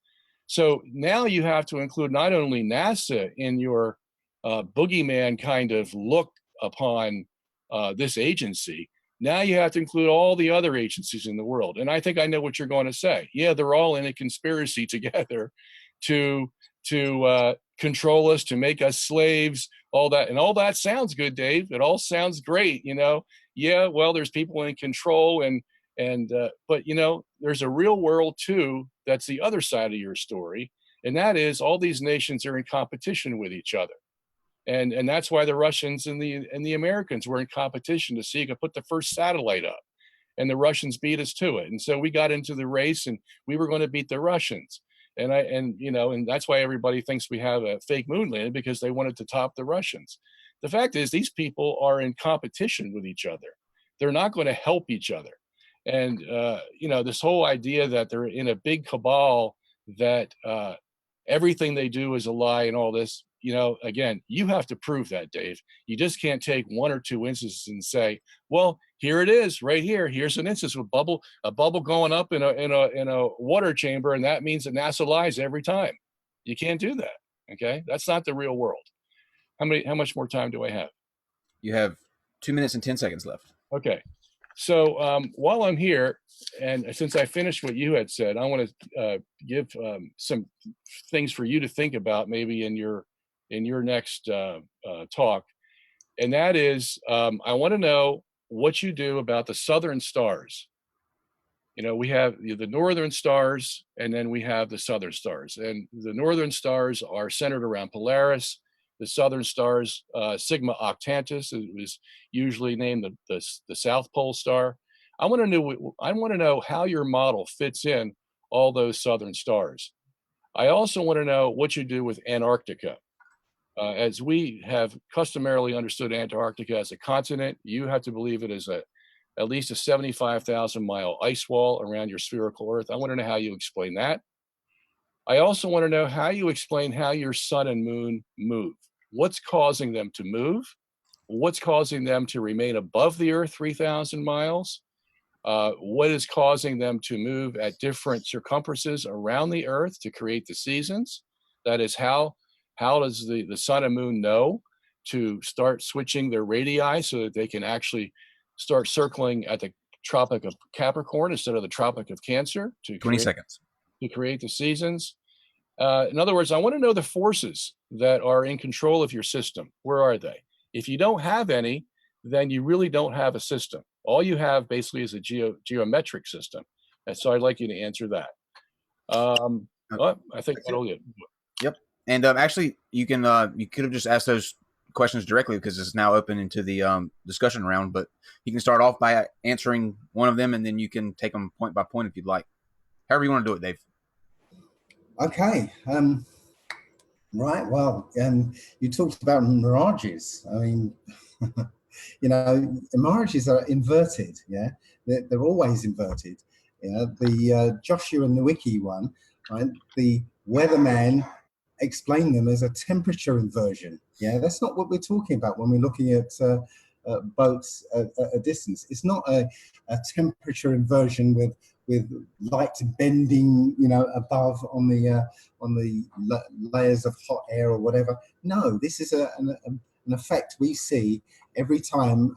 So now you have to include not only NASA in your boogeyman kind of look upon this agency, now you have to include all the other agencies in the world. And I think I know what you're going to say. Yeah, they're all in a conspiracy together to control us, to make us slaves, all that. And all that sounds good, Dave. It all sounds great, Yeah, well, there's people in control, but there's a real world too. That's the other side of your story, and that is all these nations are in competition with each other, and that's why the Russians and the Americans were in competition to see who could put the first satellite up, and the Russians beat us to it, and so we got into the race, and we were going to beat the Russians, and that's why everybody thinks we have a fake moon landing, because they wanted to top the Russians. The fact is, these people are in competition with each other. They're not going to help each other. And, this whole idea that they're in a big cabal, that everything they do is a lie and all this, again, you have to prove that, Dave. You just can't take one or two instances and say, well, here it is right here. Here's an instance of a bubble going up in a water chamber. And that means that NASA lies every time. You can't do that. Okay. That's not the real world. How much more time do I have? You have 2 minutes and 10 seconds left. Okay. So while I'm here, and since I finished what you had said, I want to give some things for you to think about maybe in your next talk. And that is, I want to know what you do about the southern stars. You know, we have the northern stars, and then we have the southern stars. And the northern stars are centered around Polaris. The southern stars, Sigma Octantis, is usually named the South Pole star. I want to know how your model fits in all those southern stars. I also want to know what you do with Antarctica. As we have customarily understood Antarctica as a continent, you have to believe it is at least a 75,000-mile ice wall around your spherical Earth. I want to know how you explain that. I also want to know how you explain how your sun and moon move. What's causing them to move? What's causing them to remain above the Earth 3,000 miles? What is causing them to move at different circumferences around the Earth to create the seasons? That is, how does the sun and moon know to start switching their radii so that they can actually start circling at the Tropic of Capricorn instead of the Tropic of Cancer to 20 seconds. To create the seasons? In other words, I want to know the forces that are in control of your system. Where are they? If you don't have any, then you really don't have a system. All you have basically is a geometric system. And so I'd like you to answer that. Well, I think that'll do it. Yep. And actually, you could have just asked those questions directly because it's now open into the discussion round. But you can start off by answering one of them, and then you can take them point by point if you'd like. However you want to do it, Dave. Okay. Right. Well, you talked about mirages. I mean, you know, mirages are inverted. Yeah, they're always inverted. Yeah, the Joshua Nowicki one, right? The weatherman explained them as a temperature inversion. Yeah, that's not what we're talking about when we're looking at boats at a distance. It's not a temperature inversion with light bending, you know, above on the layers of hot air or whatever. No, this is an effect we see every time,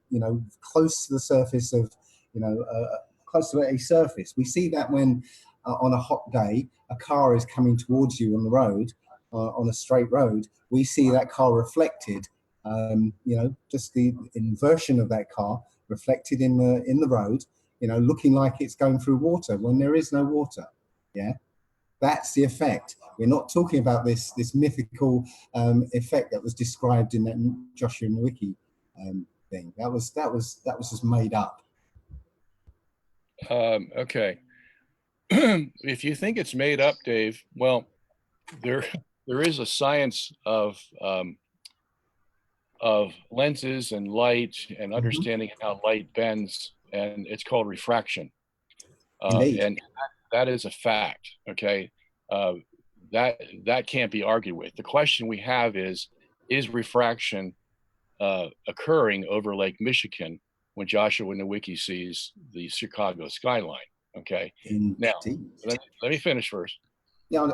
you know, close to the surface of, you know, close to a surface. We see that when on a hot day, a car is coming towards you on the road, on a straight road. We see that car reflected, you know, just the inversion of that car reflected in the road, you know, looking like it's going through water when there is no water. Yeah, that's the effect. We're not talking about this mythical effect that was described in that Joshua Nowicki thing. That was just made up. Okay. If you think it's made up, Dave, well, there is a science of lenses and light and understanding how light bends, and it's called refraction. And that is a fact. Okay, that can't be argued with. The question we have is refraction occurring over Lake Michigan when Joshua Nowicki sees the Chicago skyline? Okay. Indeed. Now let me finish first. Yeah.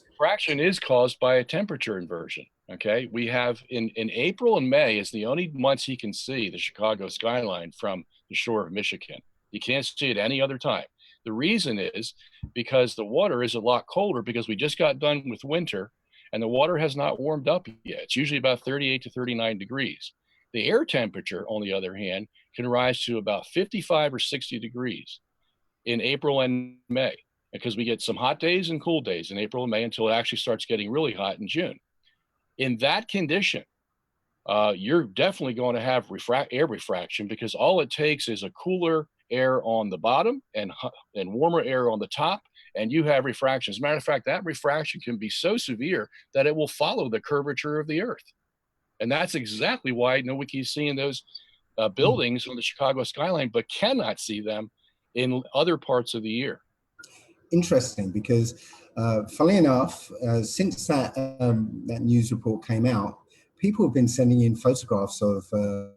Refraction is caused by a temperature inversion. Okay, we have in April and May is the only months he can see the Chicago skyline from the shore of Michigan. You can't see it any other time. The reason is because the water is a lot colder because we just got done with winter and the water has not warmed up yet. It's usually about 38 to 39 degrees. The air temperature, on the other hand, can rise to about 55 or 60 degrees in April and May, because we get some hot days and cool days in April and May until it actually starts getting really hot in June. In that condition, you're definitely going to have air refraction, because all it takes is a cooler air on the bottom and warmer air on the top, and you have refraction. As a matter of fact, that refraction can be so severe that it will follow the curvature of the Earth. And that's exactly why Nowicki's seeing those buildings on the Chicago skyline, but cannot see them in other parts of the year. Interesting, because funnily enough, since that news report came out, people have been sending in photographs of the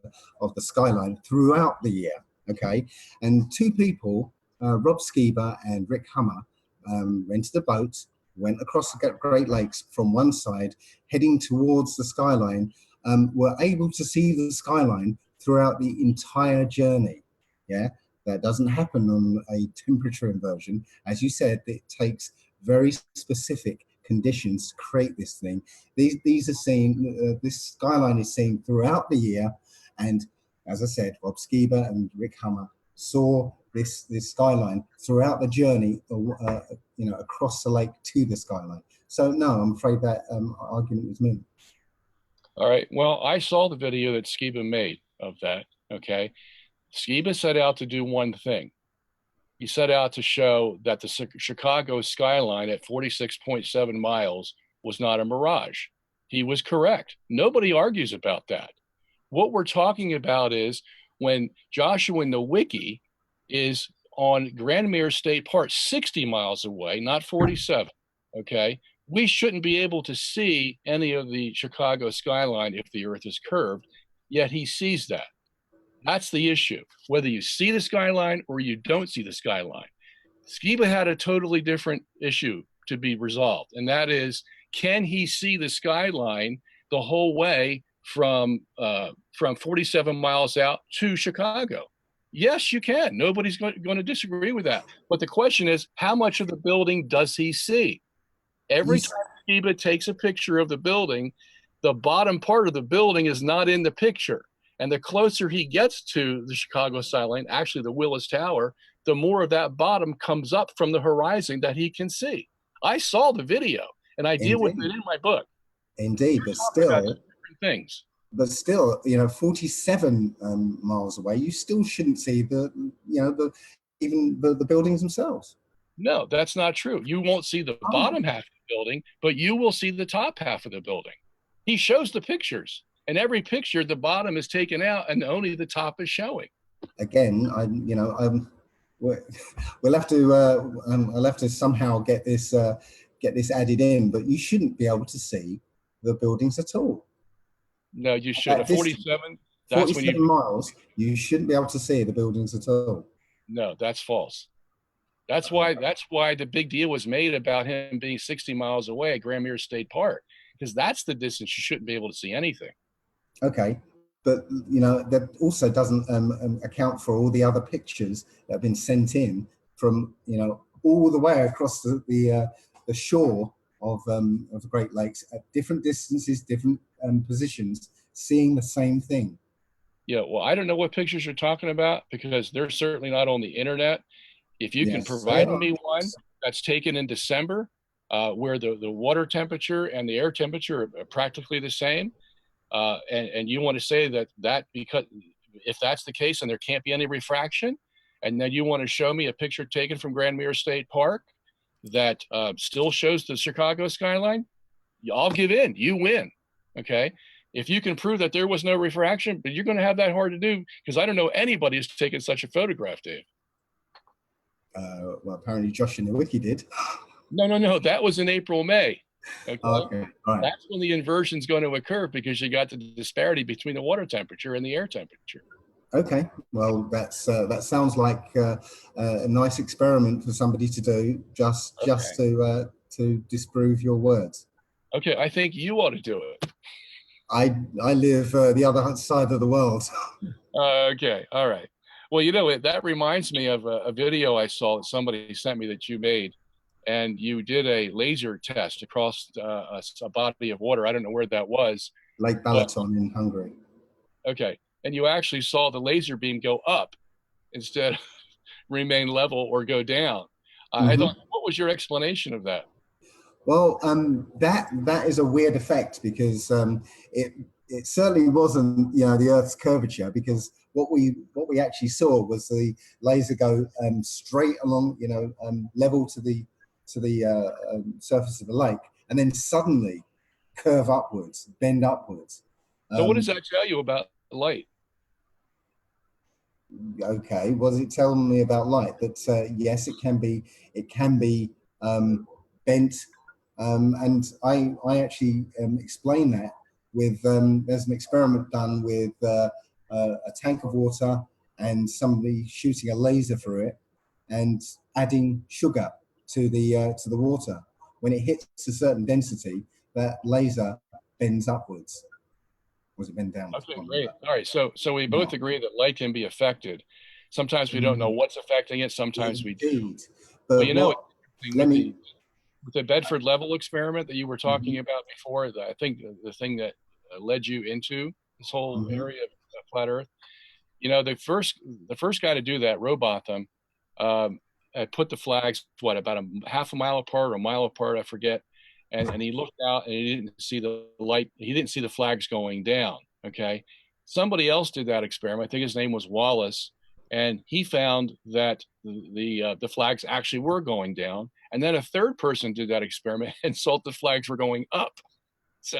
skyline throughout the year. Okay, and two people, Rob Skiba and Rick Hummer, rented a boat, went across the Great Lakes from one side, heading towards the skyline, were able to see the skyline throughout the entire journey. Yeah, that doesn't happen on a temperature inversion. As you said, it takes very specific conditions to create this thing. These are seen, this skyline is seen throughout the year. And as I said, Rob Skiba and Rick Hummer saw this skyline throughout the journey, across the lake to the skyline. So no, I'm afraid that argument was moot. All right. Well, I saw the video that Skiba made of that. Okay. Skiba set out to do one thing. He set out to show that the Chicago skyline at 46.7 miles was not a mirage. He was correct. Nobody argues about that. What we're talking about is when Joshua Nowicki is on Grandmere State Park, 60 miles away, not 47, okay? We shouldn't be able to see any of the Chicago skyline if the Earth is curved, yet he sees that. That's the issue, whether you see the skyline or you don't see the skyline. Skiba had a totally different issue to be resolved, and that is, can he see the skyline the whole way from 47 miles out to Chicago? Yes, you can. Nobody's going to disagree with that. But the question is, how much of the building does he see? Every time Skiba takes a picture of the building, the bottom part of the building is not in the picture. And the closer he gets to the Chicago skyline, actually the Willis Tower, the more of that bottom comes up from the horizon that he can see. I saw the video, and I deal with it in my book. Indeed, but things. But still, 47 miles away, you still shouldn't see even the buildings themselves. No, that's not true. You won't see the bottom half of the building, but you will see the top half of the building. He shows the pictures, and every picture, the bottom is taken out, and only the top is showing. Again, we'll have to I'll have to somehow get this added in, but you shouldn't be able to see the buildings at all. No, you should. 47. That's 47 miles. You shouldn't be able to see the buildings at all. No, that's false. That's why the big deal was made about him being 60 miles away at Grandmere State Park, because that's the distance you shouldn't be able to see anything. Okay, but that also doesn't account for all the other pictures that have been sent in from all the way across the shore of the Great Lakes at different distances, different positions, seeing the same thing. Yeah, well, I don't know what pictures you're talking about, because they're certainly not on the internet. If you can provide me one that's taken in December, where the water temperature and the air temperature are practically the same, and you want to say that because if that's the case and there can't be any refraction, and then you want to show me a picture taken from Grandmere State Park that still shows the Chicago skyline, I'll give in. You win. Okay. If you can prove that there was no refraction, but you're going to have that hard to do, because I don't know anybody who's taken such a photograph, Dave. Well, apparently Josh and the Wiki did. No. That was in April, May. Okay. Okay. All right. That's when the inversion is going to occur, because you got the disparity between the water temperature and the air temperature. Okay. Well, that sounds like a nice experiment for somebody to do, just to disprove your words. Okay. I think you ought to do it. I live the other side of the world. Okay. All right. Well, that reminds me of a video I saw that somebody sent me that you made, and you did a laser test across a body of water. I don't know where that was. Lake Balaton in Hungary. Okay. And you actually saw the laser beam go up instead of remain level or go down. I thought, what was your explanation of that? Well, that is a weird effect, because it certainly wasn't the Earth's curvature, because what we actually saw was the laser go straight along, level to the surface of the lake, and then suddenly curve upwards, bend upwards. So what does that tell you about light? Okay, what does it tell me about light? That yes, it can be bent, and I actually explain that with there's an experiment done with a tank of water and somebody shooting a laser through it and adding sugar to the water. When it hits a certain density, that laser bends upwards. Was it bend down? Okay, great. All right, so we both agree that light can be affected. Sometimes we don't know what's affecting it. Sometimes we do. Indeed. But you know, let me. with the Bedford level experiment that you were talking about before, I think the thing that led you into this whole area of flat Earth, you know, the first guy to do that, Robotham, put the flags about a half a mile apart or a mile apart, I forget, and he looked out and he didn't see the light. He didn't see the flags going down. Okay, somebody else did that experiment. I think his name was Wallace, and he found that the flags actually were going down. And then a third person did that experiment and saw the flags were going up. So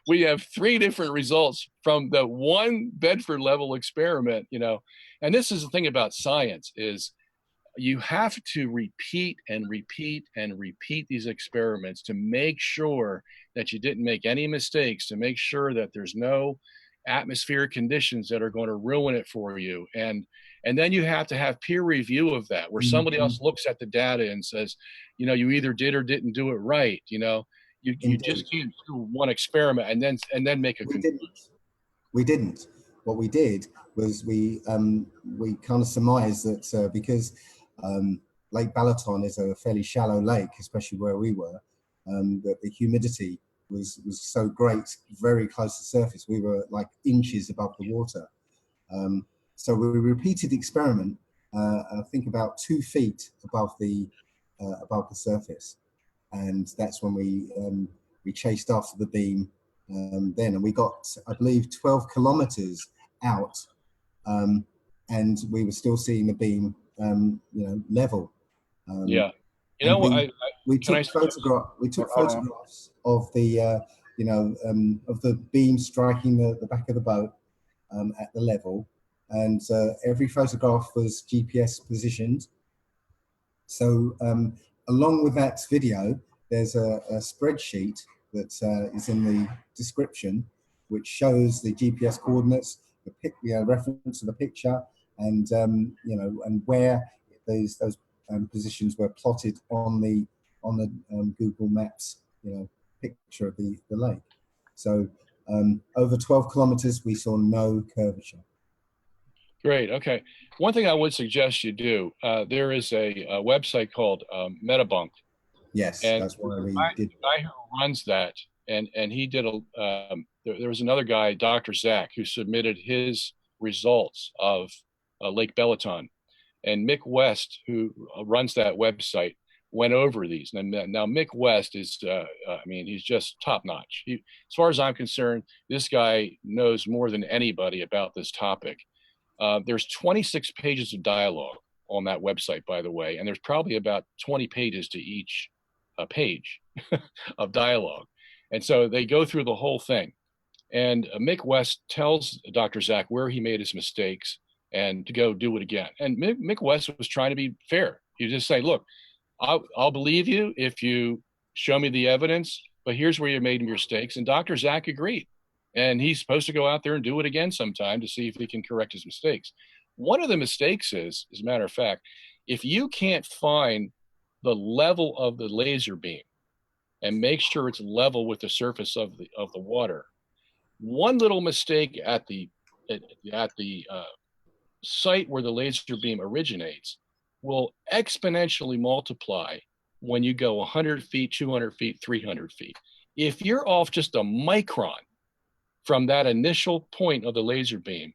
we have 3 different results from the one Bedford level experiment, you know. And this is the thing about science is you have to repeat and repeat and repeat these experiments to make sure that you didn't make any mistakes, to make sure that there's no atmospheric conditions that are going to ruin it for you. And then you have to have peer review of that, where somebody else looks at the data and says, you know, you either did or didn't do it right. You know, you just can't do one experiment and then make a conclusion. We didn't. What we did was we kind of surmised that because Lake Balaton is a fairly shallow lake, especially where we were, that the humidity was so great, very close to the surface. We were like inches above the water. So we repeated the experiment, I think about 2 feet above the surface, and that's when we chased after the beam. Then, and we got, I believe, 12 kilometers out, and we were still seeing the beam, you know, level. Yeah, you know what? We took photographs of the, you know, of the beam striking the back of the boat at the level. And every photograph was GPS positioned. So along with that video, there's a spreadsheet that is in the description, which shows the GPS coordinates, the reference to the picture, and you know, and where those positions were plotted on the Google Maps, you know, picture of the lake. So over 12 kilometers, we saw no curvature. Great. Okay. One thing I would suggest you do, there is a website called Metabunk. Yes, and that's why we did. The guy who runs that, and he did there was another guy, Dr. Zach, who submitted his results of Lake Balaton, and Mick West, who runs that website, went over these. And now Mick West is, I mean, he's just top notch. As far as I'm concerned, this guy knows more than anybody about this topic. There's 26 pages of dialogue on that website, by the way, and there's probably about 20 pages to each page of dialogue. And so they go through the whole thing. And Mick West tells Dr. Zach where he made his mistakes and to go do it again. And Mick West was trying to be fair. He just say, look, I'll believe you if you show me the evidence, but here's where you made your mistakes. And Dr. Zach agreed. And he's supposed to go out there and do it again sometime to see if he can correct his mistakes. One of the mistakes is, as a matter of fact, if you can't find the level of the laser beam and make sure it's level with the surface of the water, one little mistake at the site where the laser beam originates will exponentially multiply when you go 100 feet, 200 feet, 300 feet. If you're off just a micron from that initial point of the laser beam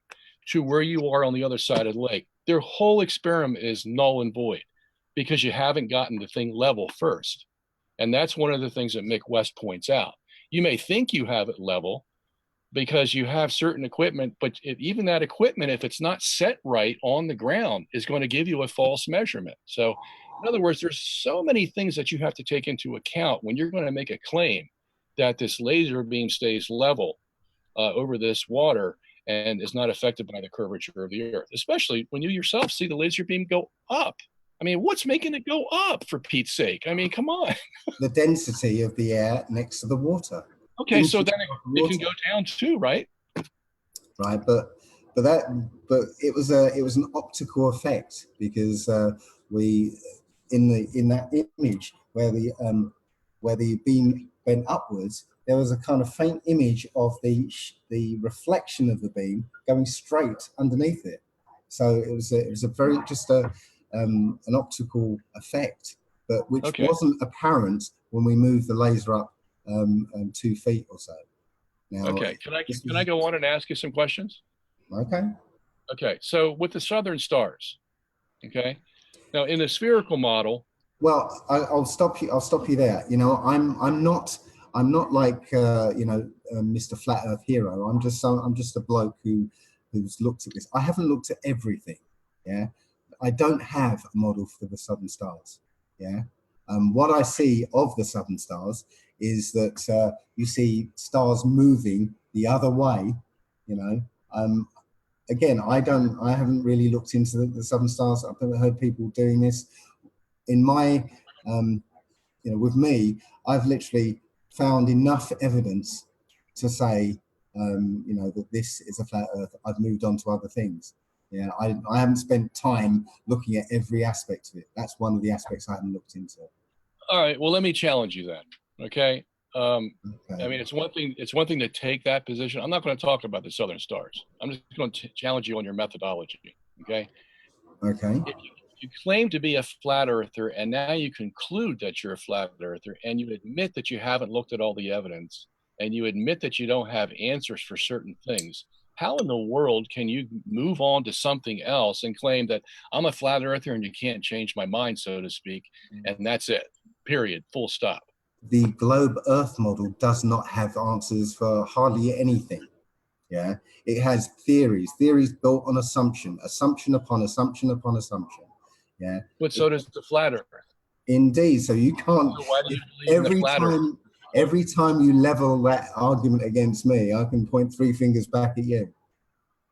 to where you are on the other side of the lake, their whole experiment is null and void because you haven't gotten the thing level first. And that's one of the things that Mick West points out. You may think you have it level because you have certain equipment, but even that equipment, if it's not set right on the ground, is going to give you a false measurement. So in other words, there's so many things that you have to take into account when you're going to make a claim that this laser beam stays level over this water and is not affected by the curvature of the Earth, especially when you yourself see the laser beam go up. I mean, what's making it go up, for Pete's sake? I mean, come on. The density of the air next to the water. Okay, so then it can go down too, right? Right, but it was an optical effect because we in that image where the beam went upwards, there was a kind of faint image of the reflection of the beam going straight underneath it. So it was a very just an optical effect, but which wasn't apparent when we moved the laser up 2 feet or so. Now, okay, can I go on and ask you some questions? Okay. Okay, so with the southern stars, okay, now in the spherical model. Well, I'll stop you. I'll stop you there. You know, I'm not like Mr. Flat Earth Hero. I'm just a bloke who's looked at this. I haven't looked at everything. Yeah, I don't have a model for the southern stars. Yeah, what I see of the southern stars is that you see stars moving the other way. You know, again, I haven't really looked into the southern stars. I've never heard people doing this. In my, with me, I've literally found enough evidence to say, that this is a flat Earth. I've moved on to other things. Yeah, I haven't spent time looking at every aspect of it. That's one of the aspects I haven't looked into. All right. Well, let me challenge you then. Okay. Okay. I mean, it's one thing to take that position. I'm not going to talk about the southern stars. I'm just going to challenge you on your methodology. Okay. Okay. If you claim to be a flat earther, and now you conclude that you're a flat earther, and you admit that you haven't looked at all the evidence, and you admit that you don't have answers for certain things, how in the world can you move on to something else and claim that I'm a flat earther and you can't change my mind, so to speak, and that's it, period, full stop? The globe Earth model does not have answers for hardly anything. Yeah, it has theories built on assumption upon assumption upon assumption. Yeah, but so does the flat Earth. Indeed. So you can't. So why do you believe in the flat Earth? Every time you level that argument against me, I can point 3 fingers back at you.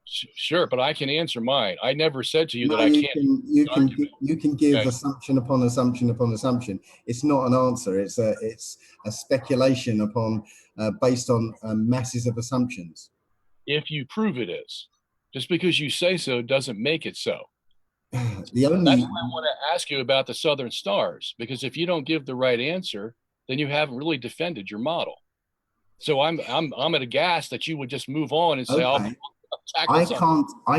Sure, but I can answer mine. I never said to you that I can't. You can give assumption upon assumption upon assumption. It's not an answer. It's a speculation upon based on masses of assumptions. If you prove it is, just because you say so doesn't make it so. That's why I want to ask you about the southern stars, because if you don't give the right answer, then you haven't really defended your model. So I'm at a gas that you would just move on and say, okay. I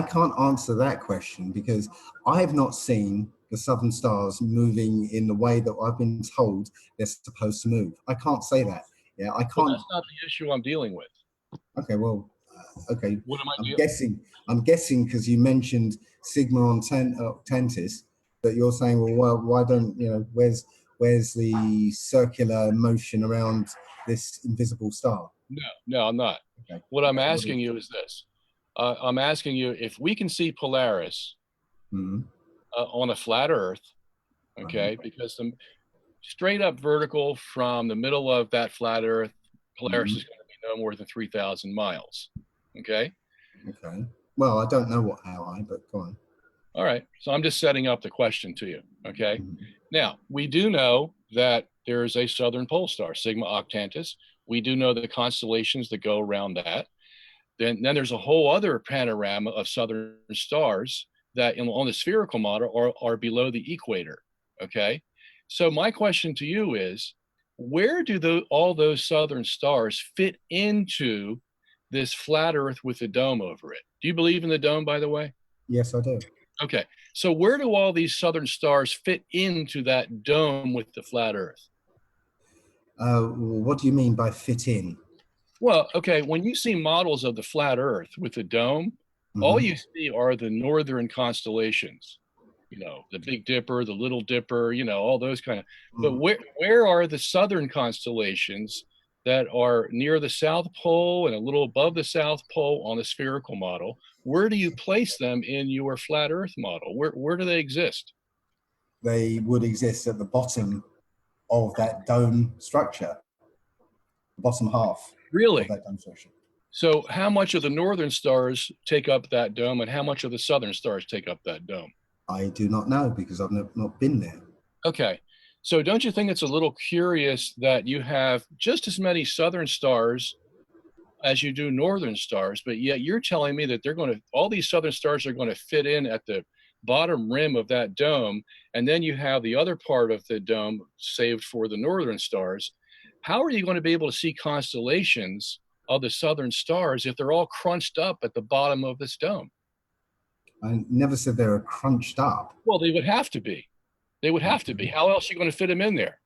can't answer that question because I've not seen the southern stars moving in the way that I've been told they're supposed to move. I can't say that. Yeah, I can't. Well, that's not the issue I'm dealing with. Okay, well, okay. What am I doing? I'm guessing because you mentioned sigma octantis that you're saying, well, why don't where's the circular motion around this invisible star? No, I'm not. Okay. What I'm asking you is this. I'm asking you if we can see Polaris on a flat Earth, okay, because the straight up vertical from the middle of that flat Earth, Polaris is going to be no more than 3,000 miles, okay? Okay. Well, I don't know how high, but go on. All right. So I'm just setting up the question to you, okay? Now, we do know that there is a southern pole star, Sigma Octantis. We do know the constellations that go around that. Then there's a whole other panorama of southern stars that on the spherical model are below the equator, okay? So my question to you is, where do all those southern stars fit into this flat Earth with a dome over it? Do you believe in the dome, by the way? Yes, I do. Okay, so where do all these southern stars fit into that dome with the flat Earth? What do you mean by fit in? Well, okay, when you see models of the flat Earth with the dome, all you see are the northern constellations. The Big Dipper, the Little Dipper, all those kind of. But where are the southern constellations that are near the South Pole and a little above the South Pole on the spherical model? Where do you place them in your flat Earth model? Where do they exist? They would exist at the bottom of that dome structure, the bottom half. Really? Of that dome structure. So how much of the northern stars take up that dome and how much of the southern stars take up that dome? I do not know because I've not been there. Okay. So don't you think it's a little curious that you have just as many southern stars as you do northern stars, but yet you're telling me that all these southern stars are going to fit in at the bottom rim of that dome, and then you have the other part of the dome saved for the northern stars. How are you going to be able to see constellations of the southern stars if they're all crunched up at the bottom of this dome? I never said they were crunched up. Well, they would have to be. They would have to be. How else are you going to fit them in there?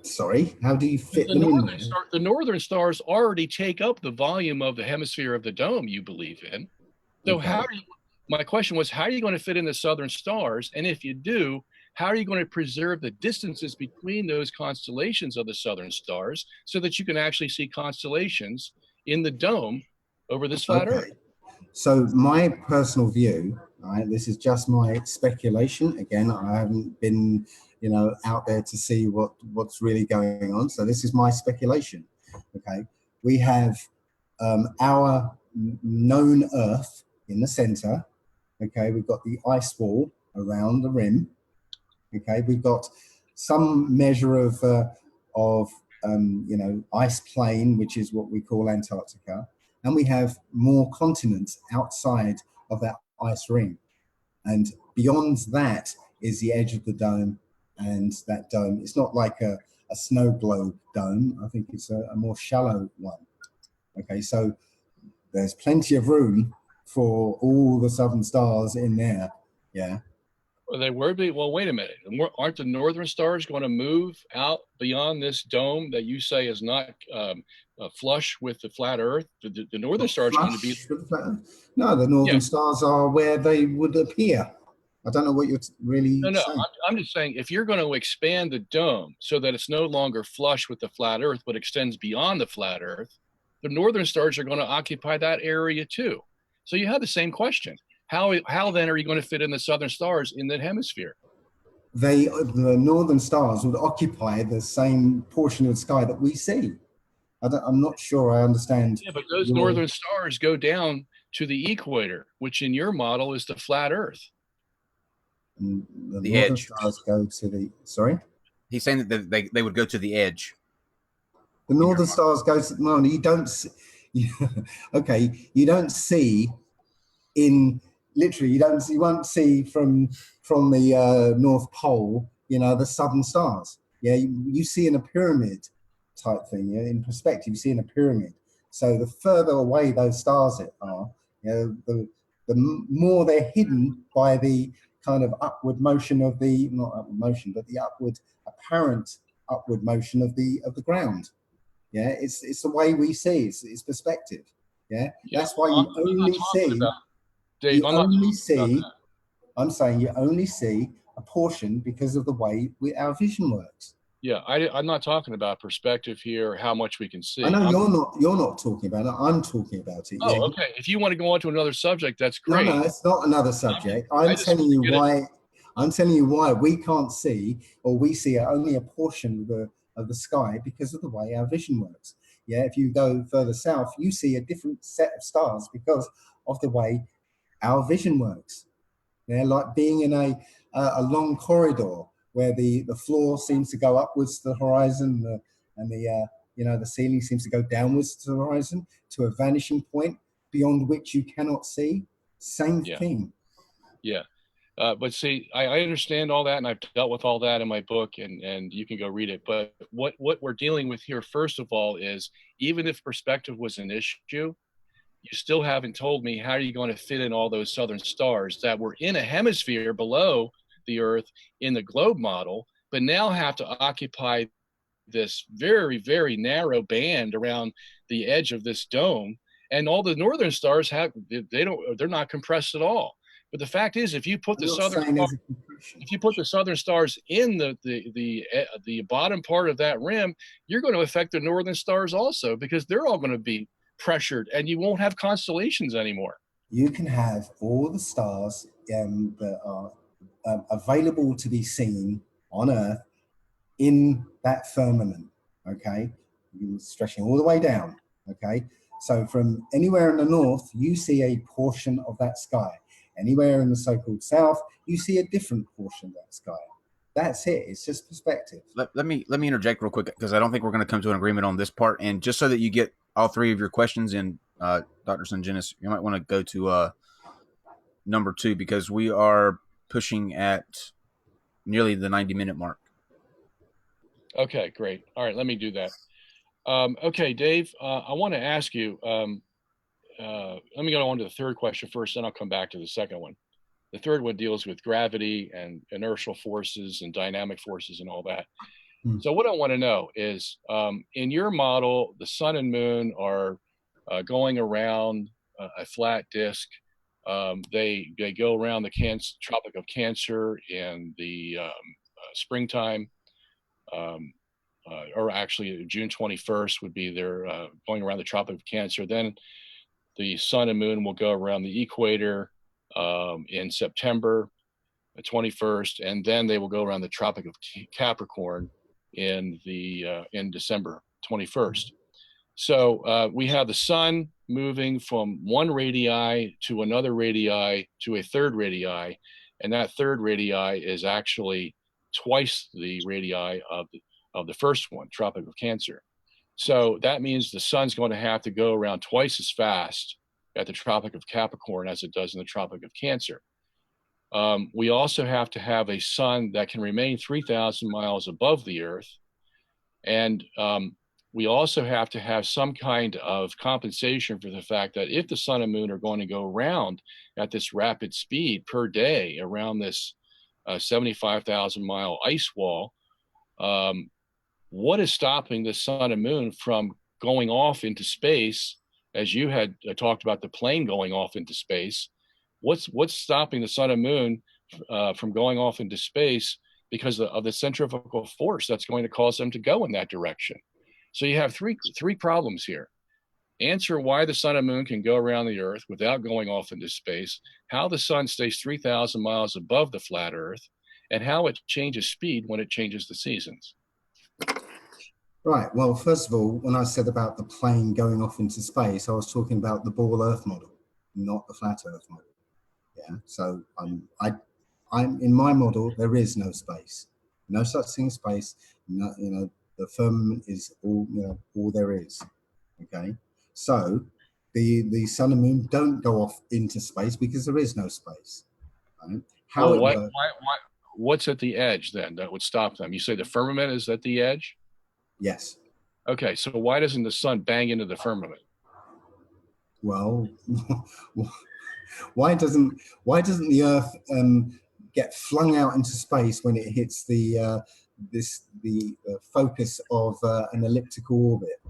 Sorry, how do you fit The them in northern there? the northern stars already take up the volume of the hemisphere of the dome you believe in. So Okay. how are you, my question was, how are you going to fit in the southern stars? And if you do, how are you going to preserve the distances between those constellations of the southern stars so that you can actually see constellations in the dome over this flat Earth? So my personal view, right, this is just my speculation. Again, I haven't been, out there to see what's really going on. So this is my speculation. Okay, we have our known Earth in the center. Okay, we've got the ice wall around the rim. Okay, we've got some measure of ice plain, which is what we call Antarctica, and we have more continents outside of that ice ring. And beyond that is the edge of the dome, and that dome, it's not like a snow globe dome. I think it's a more shallow one. Okay, so there's plenty of room for all the southern stars in there. Yeah. Well, they were. Well, wait a minute. Aren't the northern stars going to move out beyond this dome that you say is not flush with the flat Earth? The northern stars are going to be. No, the northern stars are where they would appear. I don't know what you're really saying. I'm just saying, if you're going to expand the dome so that it's no longer flush with the flat Earth, but extends beyond the flat Earth, the northern stars are going to occupy that area too. So you have the same question. How then are you going to fit in the southern stars in that hemisphere? The northern stars would occupy the same portion of the sky that we see. I'm not sure I understand. Yeah, but those northern stars go down to the equator, which in your model is the flat Earth. The edge. Stars go to the. Sorry. He's saying that they would go to the edge. The northern stars go to. No, you don't. Okay, you don't see in. Literally, you won't see from the North Pole, the southern stars. Yeah, you see in a pyramid type thing. Yeah, in perspective, you see in a pyramid. So the further away those stars are, the more they're hidden by the kind of upward motion of the not upward motion, but the apparent upward motion of the ground. Yeah, it's the way we see. It's perspective. Yeah, that's why you only see. Dave, I'm saying you only see a portion because of the way our vision works. Yeah, I'm not talking about perspective here, how much we can see. I know you're not talking about it. I'm talking about it. Oh, okay. If you want to go on to another subject, that's great. No, it's not another subject. I'm telling you why we can't see, or we see only a portion of the sky because of the way our vision works. Yeah, if you go further south, you see a different set of stars because of the way our vision works. Yeah, like being in a long corridor where the floor seems to go upwards to the horizon, and the ceiling seems to go downwards to the horizon to a vanishing point beyond which you cannot see. Same thing. Yeah. But see, I understand all that, and I've dealt with all that in my book, and you can go read it. But what we're dealing with here, first of all, is even if perspective was an issue, you still haven't told me how are you going to fit in all those southern stars that were in a hemisphere below the Earth in the globe model, but now have to occupy this very, very narrow band around the edge of this dome. And all the northern stars they're not compressed at all. But the fact is, if you put the southern stars in the bottom part of that rim, you're going to affect the northern stars also, because they're all going to be pressured, and you won't have constellations anymore. You can have all the stars that are available to be seen on Earth in that firmament. Okay, you're stretching all the way down. Okay, so from anywhere in the north, you see a portion of that sky. Anywhere in the so-called south, you see a different portion of that sky. That's it. It's just perspective. Let me interject real quick, because I don't think we're going to come to an agreement on this part. And just so that you get all three of your questions in, Dr. Sungenis, you might want to go to number 2, because we are pushing at nearly the 90-minute mark. Okay, great. All right, let me do that. Okay, Dave, I want to ask you, let me go on to the third question first, then I'll come back to the second one. The third one deals with gravity and inertial forces and dynamic forces and all that. So what I want to know is, in your model, the sun and moon are going around a flat disk. They go around the Tropic of Cancer in the springtime, or actually June 21st would be their going around the Tropic of Cancer. Then the sun and moon will go around the equator in September 21st, and then they will go around the Tropic of Capricorn in December 21st. So we have the sun moving from one radii to another radii to a third radii, and that third radii is actually twice the radii of the first one, Tropic of Cancer. So that means the sun's going to have to go around twice as fast at the Tropic of Capricorn as it does in the Tropic of Cancer. We also have to have a sun that can remain 3,000 miles above the Earth. And we also have to have some kind of compensation for the fact that if the sun and moon are going to go around at this rapid speed per day around this 75,000 mile ice wall, what is stopping the sun and moon from going off into space, as you had talked about the plane going off into space? What's stopping the sun and moon from going off into space because of the centrifugal force that's going to cause them to go in that direction? So you have three problems here. Answer why the sun and moon can go around the Earth without going off into space, how the sun stays 3,000 miles above the flat Earth, and how it changes speed when it changes the seasons. Right. Well, first of all, when I said about the plane going off into space, I was talking about the ball Earth model, not the flat Earth model. Yeah. So I'm in my model, there is no space, no such thing as space. No, the firmament is all there is. Okay. So the sun and moon don't go off into space because there is no space. Right? What's at the edge then that would stop them? You say the firmament is at the edge? Yes. Okay, so why doesn't the sun bang into the firmament? Well, why doesn't the Earth get flung out into space when it hits the focus of an elliptical orbit?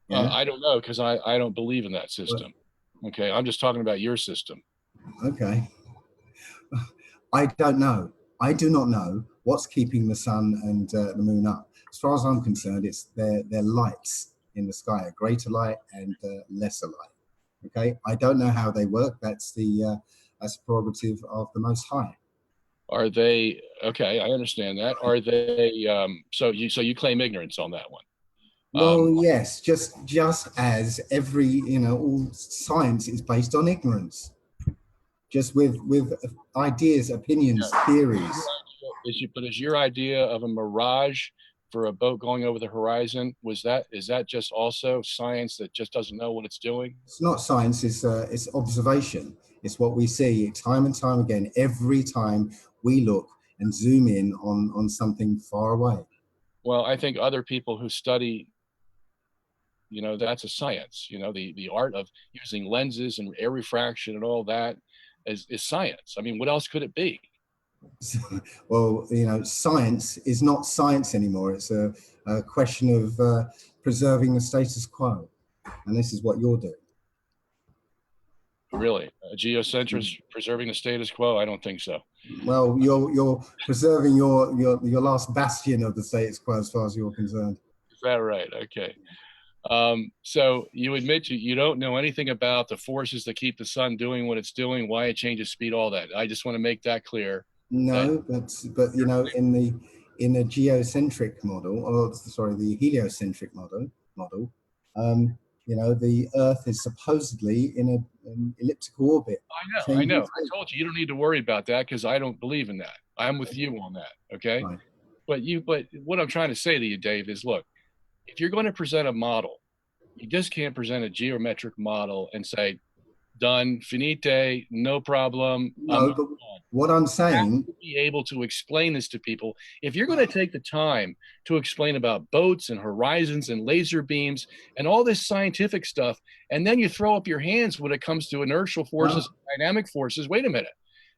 Yeah? I don't know, because I don't believe in that system. Okay, I'm just talking about your system. Okay. I don't know. I do not know what's keeping the sun and the moon up. As far as I'm concerned, it's their lights in the sky, a greater light and lesser light. Okay, I don't know how they work. That's the prerogative of the Most High. Are they okay? I understand that. Are they? So you claim ignorance on that one? Well, yes. Just as every all science is based on ignorance, just with ideas, opinions, theories. Is your idea of a mirage for a boat going over the horizon, is that just also science that just doesn't know what it's doing? It's not science, it's observation. It's what we see time and time again, every time we look and zoom in on something far away. Well, I think other people who study, that's a science, the art of using lenses and air refraction and all that is science. I mean, what else could it be? Well, science is not science anymore. It's a question of preserving the status quo, and this is what you're doing. Really, geocentrists preserving the status quo? I don't think so. Well, you're preserving your last bastion of the status quo, as far as you're concerned. Is that right? Okay. So you admit you don't know anything about the forces that keep the sun doing what it's doing, why it changes speed, all that. I just want to make that clear. No, but in the geocentric model, or sorry, the heliocentric model, the Earth is supposedly in an elliptical orbit. I know. I told you don't need to worry about that because I don't believe in that. I'm with you on that. Okay. Right. But what I'm trying to say to you, Dave, is look, if you're going to present a model, you just can't present a geometric model and say, done, finite, no problem. No, but what I'm saying, to be able to explain this to people. If you're going to take the time to explain about boats and horizons and laser beams and all this scientific stuff, and then you throw up your hands when it comes to inertial forces, dynamic forces, wait a minute,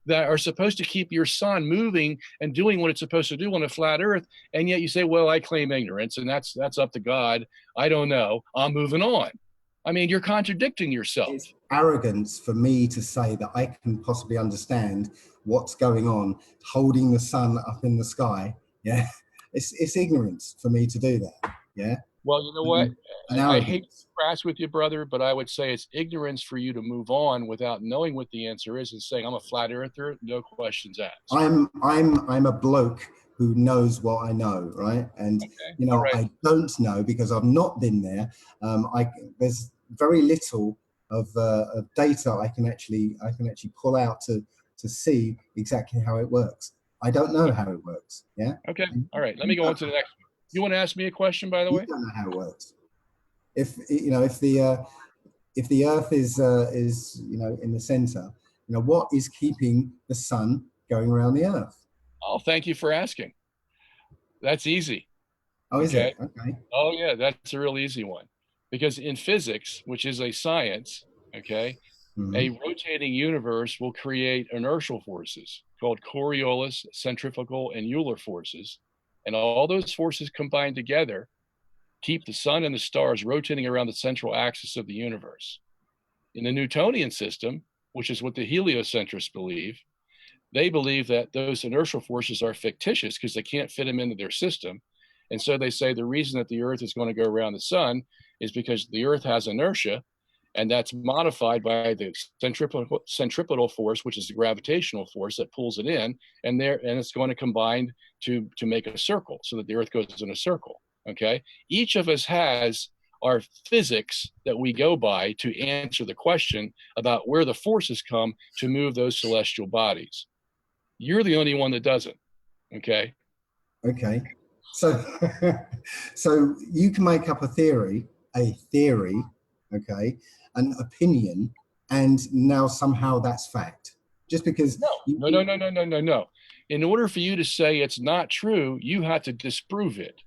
that are supposed to keep your sun moving and doing what it's supposed to do on a flat earth, and yet you say, well, I claim ignorance, and that's up to God. I don't know. I'm moving on. I mean, you're contradicting yourself. it's arrogance for me to say that I can possibly understand what's going on, holding the sun up in the sky. Yeah, it's ignorance for me to do that. Yeah. Well, you know what? And I hate arrogance. to crash with you, brother, but I would say it's ignorance for you to move on without knowing what the answer is and saying, I'm a flat earther, no questions asked. I'm a bloke who knows what I know, right? And you know, right. I don't know because I've not been there. There's very little of data I can actually pull out to see exactly how it works. I don't know how it works. Yeah. Okay. All right. Let me go on to the next one. You want to ask me a question, by the way? You don't know how it works. If you know, if the Earth is you know, in the center, you know, what is keeping the sun going around the Earth? Oh, thank you for asking. That's easy. Oh, is Okay. it? Okay. Oh, yeah, that's a real easy one. Because in physics, which is a science, okay, a rotating universe will create inertial forces called Coriolis, centrifugal, and Euler forces. And all those forces combined together keep the sun and the stars rotating around the central axis of the universe. In the Newtonian system, which is what the heliocentrists believe, they believe that those inertial forces are fictitious because they can't fit them into their system. And so they say the reason that the Earth is going to go around the sun is because the Earth has inertia, and that's modified by the centripetal force, which is the gravitational force that pulls it in, and it's going to combine to make a circle so that the Earth goes in a circle. Okay, each of us has our physics that we go by to answer the question about where the forces come to move those celestial bodies. You're the only one that doesn't. Okay. Okay. So, so you can make up a theory, okay, an opinion, and now somehow that's fact. Just because No. In order for you to say it's not true, you have to disprove it.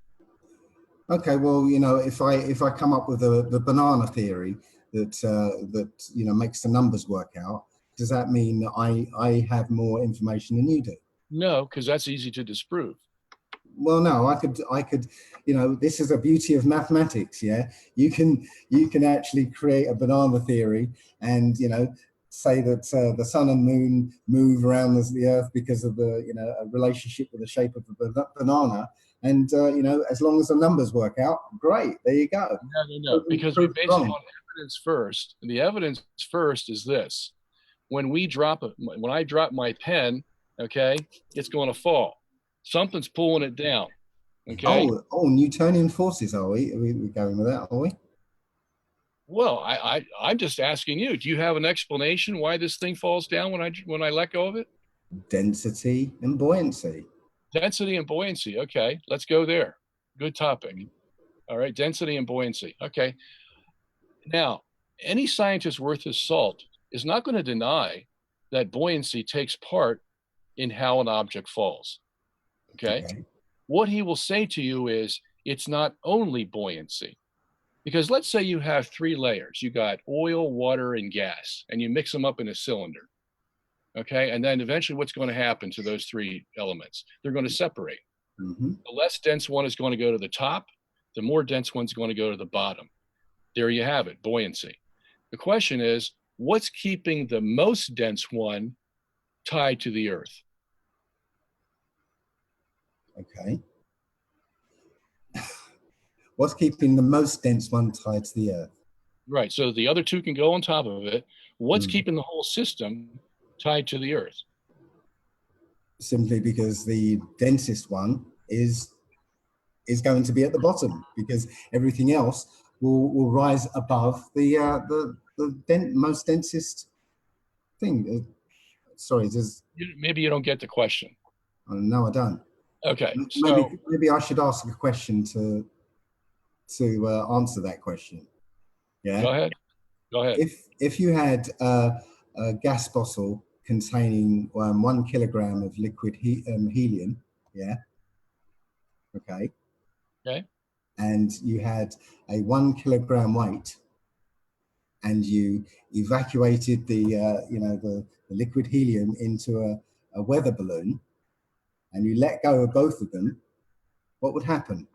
Okay, well, you know, if I come up with the banana theory that you know, makes the numbers work out, does that mean that I have more information than you do? No, because that's easy to disprove. Well, no, I could, you know, this is a beauty of mathematics. Yeah, you can actually create a banana theory, and you know, say that the sun and moon move around the Earth because of the, you know, a relationship with the shape of the banana. And, you know, as long as the numbers work out, great, there you go. No, because we base it on evidence first. And the evidence first is this. When I drop my pen, okay, it's going to fall. Something's pulling it down, okay? Oh, Newtonian forces, are we? We're going with that, are we? Well, I'm just asking you, do you have an explanation why this thing falls down when I let go of it? Density and buoyancy. Density and buoyancy. Okay, let's go there. Good topic. All right, density and buoyancy. Okay. Now, any scientist worth his salt is not going to deny that buoyancy takes part in how an object falls. Okay. What he will say to you is it's not only buoyancy. Because let's say you have 3 layers. You got oil, water, and gas, and you mix them up in a cylinder. Okay, and then eventually what's going to happen to those 3 elements? They're going to separate. The less dense one is going to go to the top. The more dense one's going to go to the bottom. There you have it, buoyancy. The question is, what's keeping the most dense one tied to the Earth? Okay. What's keeping the most dense one tied to the Earth? Right, so the other 2 can go on top of it. What's keeping the whole system tied to the Earth? Simply because the densest one is going to be at the bottom, because everything else will rise above the most densest thing. Sorry, maybe you don't get the question. No, I don't. Okay, maybe I should ask a question to answer that question. Yeah. Go Go ahead. If you had a gas bottle containing 1 kilogram of liquid helium, yeah, okay, Okay. and you had a 1 kilogram weight, and you evacuated the the liquid helium into a weather balloon, and you let go of both of them, what would happen?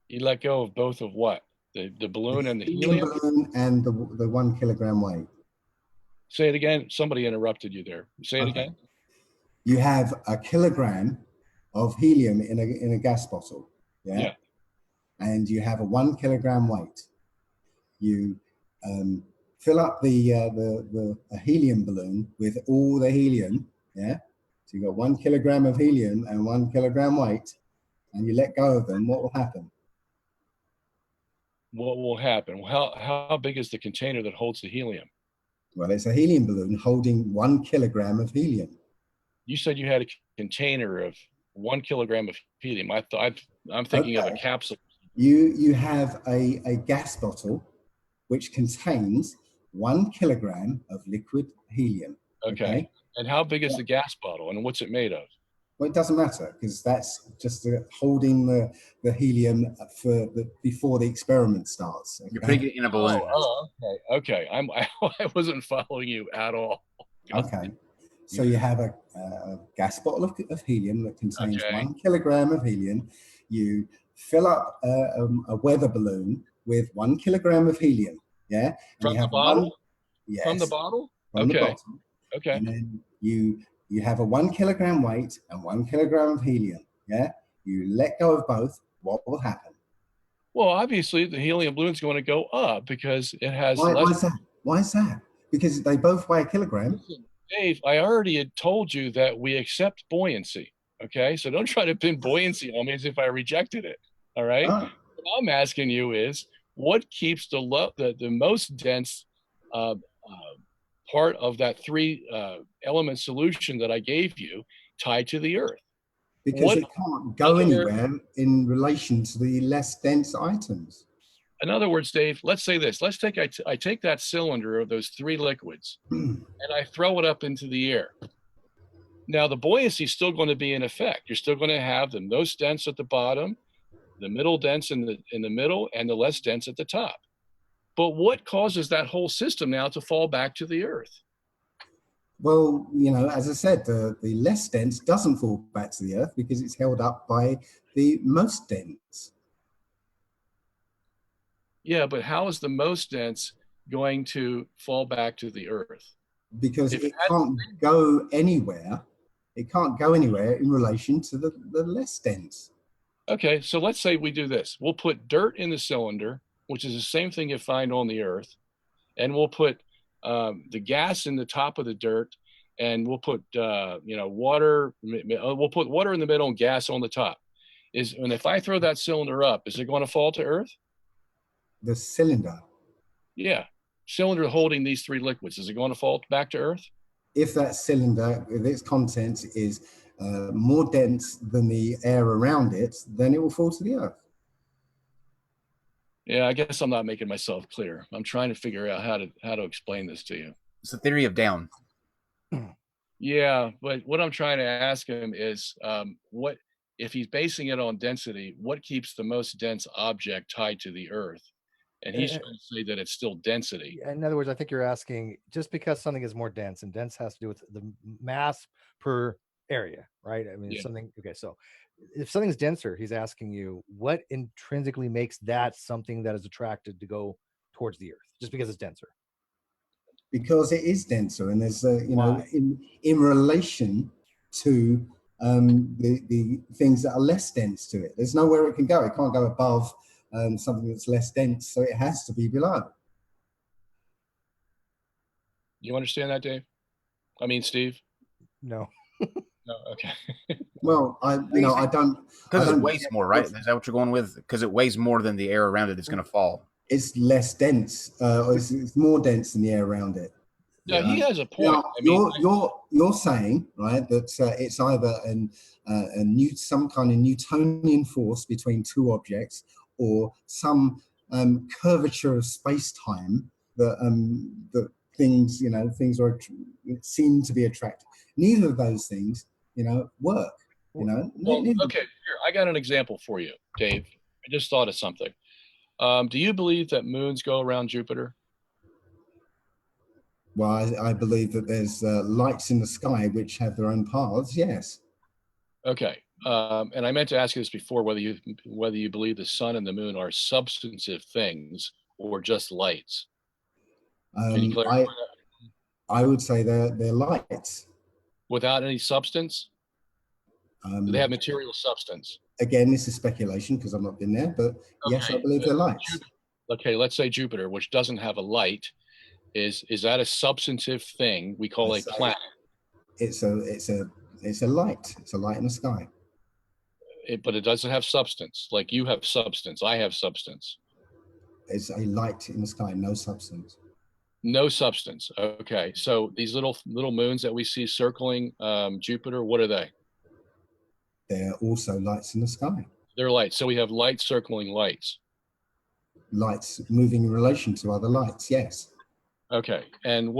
You let go of both of what? The balloon and the helium helium? balloon and the 1 kilogram weight. Say it again. Somebody interrupted you there. Say it again. You have a kilogram of helium in a gas bottle, yeah? And you have a 1 kilogram weight. You fill up a helium balloon with all the helium, yeah? So you've got 1 kilogram of helium and 1 kilogram weight, and you let go of them, what will happen? What will happen? How big is the container that holds the helium? Well, it's a helium balloon holding 1 kilogram of helium. You said you had a container of 1 kilogram of helium. I'm thinking of a capsule. You have a gas bottle which contains 1 kilogram of liquid helium. Okay. And how big is the gas bottle, and what's it made of? Well, it doesn't matter, because that's just holding the helium before the experiment starts. Okay? You're putting it in a balloon. Okay. I wasn't following you at all. Okay. So you have a gas bottle of helium that contains 1 kilogram of helium. You fill up a weather balloon with 1 kilogram of helium. Yeah. And From you have the bottle? Yes. From the bottle? From the bottom. Okay. And then you have a 1 kilogram weight and 1 kilogram of helium. Yeah. You let go of both. What will happen? Well, obviously the helium balloon is going to go up because it has Why less. is that? Why is that? Because they both weigh a kilogram. Dave, I already had told you that we accept buoyancy. Okay, so don't try to pin buoyancy on me as if I rejected it. All right. Oh. What I'm asking you is, what keeps the most dense part of that 3 element solution that I gave you tied to the Earth? Because it can't go anywhere in relation to the less dense items. In other words, Dave, let's say this. Let's take I take that cylinder of those 3 liquids and I throw it up into the air. Now, the buoyancy is still going to be in effect. You're still going to have the most dense at the bottom, the middle dense in the middle, and the less dense at the top. But what causes that whole system now to fall back to the Earth? Well, as I said, the less dense doesn't fall back to the Earth because it's held up by the most dense. Yeah, but how is the most dense going to fall back to the Earth? Because it can't go anywhere. It can't go anywhere in relation to the less dense. Okay, so let's say we do this. We'll put dirt in the cylinder, which is the same thing you find on the Earth, and we'll put the gas in the top of the dirt, and we'll put water. We'll put water in the middle and gas on the top. And if I throw that cylinder up, is it going to fall to Earth? The cylinder. Yeah, cylinder holding these 3 liquids. Is it going to fall back to Earth? If that cylinder, with its contents, is more dense than the air around it, then it will fall to the Earth. Yeah, I guess I'm not making myself clear. I'm trying to figure out how to explain this to you. It's the theory of down. Yeah, but what I'm trying to ask him is, what if he's basing it on density? What keeps the most dense object tied to the Earth? And he's trying to say that it's still density. In other words, I think you're asking, just because something is more dense, and dense has to do with the mass per area, right? I mean, something. Okay, so if something's denser, he's asking you what intrinsically makes that something that is attracted to go towards the Earth, just because it's denser. Because it is denser, and there's in relation to the things that are less dense to it. There's nowhere it can go. It can't go above something that's less dense, so it has to be below. You understand that, Dave? I mean, Steve? No. No, okay. Well, I don't. Because it weighs more, right? Is that what you're going with? Because it weighs more than the air around it, it's going to fall. It's less dense. It's more dense than the air around it. Yeah, he has a point. You're saying, right, that it's either some kind of Newtonian force between 2 objects, or some curvature of space-time that things, things seem to be attractive. Neither of those things, work. Well, okay, here, I got an example for you, Dave. I just thought of something. Do you believe that moons go around Jupiter? Well, I believe that there's lights in the sky which have their own paths. Yes. Okay. And I meant to ask you this before, whether you believe the sun and the moon are substantive things or just lights. Can you clarify that? I would say they're lights. Without any substance? Do they have material substance? Again, this is speculation because I've not been there, but yes, I believe they're lights. Okay, let's say Jupiter, which doesn't have a light, is that a substantive thing we call a planet? It's a light. It's a light in the sky. But it doesn't have substance. Like you have substance, I have substance. It's a light in the sky, no substance. No substance. Okay, so these little moons that we see circling Jupiter, what are they? They're also lights in the sky. They're lights. So we have lights circling lights. Lights moving in relation to other lights, yes. Okay, and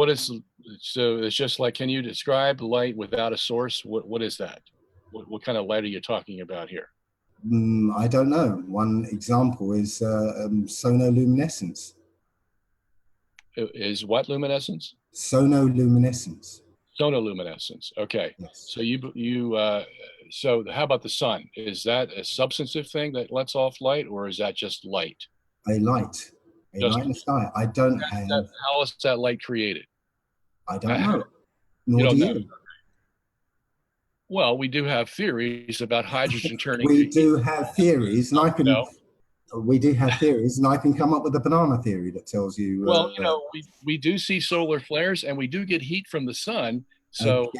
so it's just like, can you describe light without a source? What is that? What kind of light are you talking about here? I don't know. One example is sonoluminescence. Is what luminescence? Sonoluminescence. Sonoluminescence. Okay. Yes. So so how about the sun? Is that a substantive thing that lets off light, or is that just light? A light. Light in the sky. I don't have. How is that light created? I don't know. Nor do you. Well, we do have theories about hydrogen turning. We do have theories, and I can. We do have theories, and I can come up with a banana theory that tells you. Well, we do see solar flares, and we do get heat from the sun. So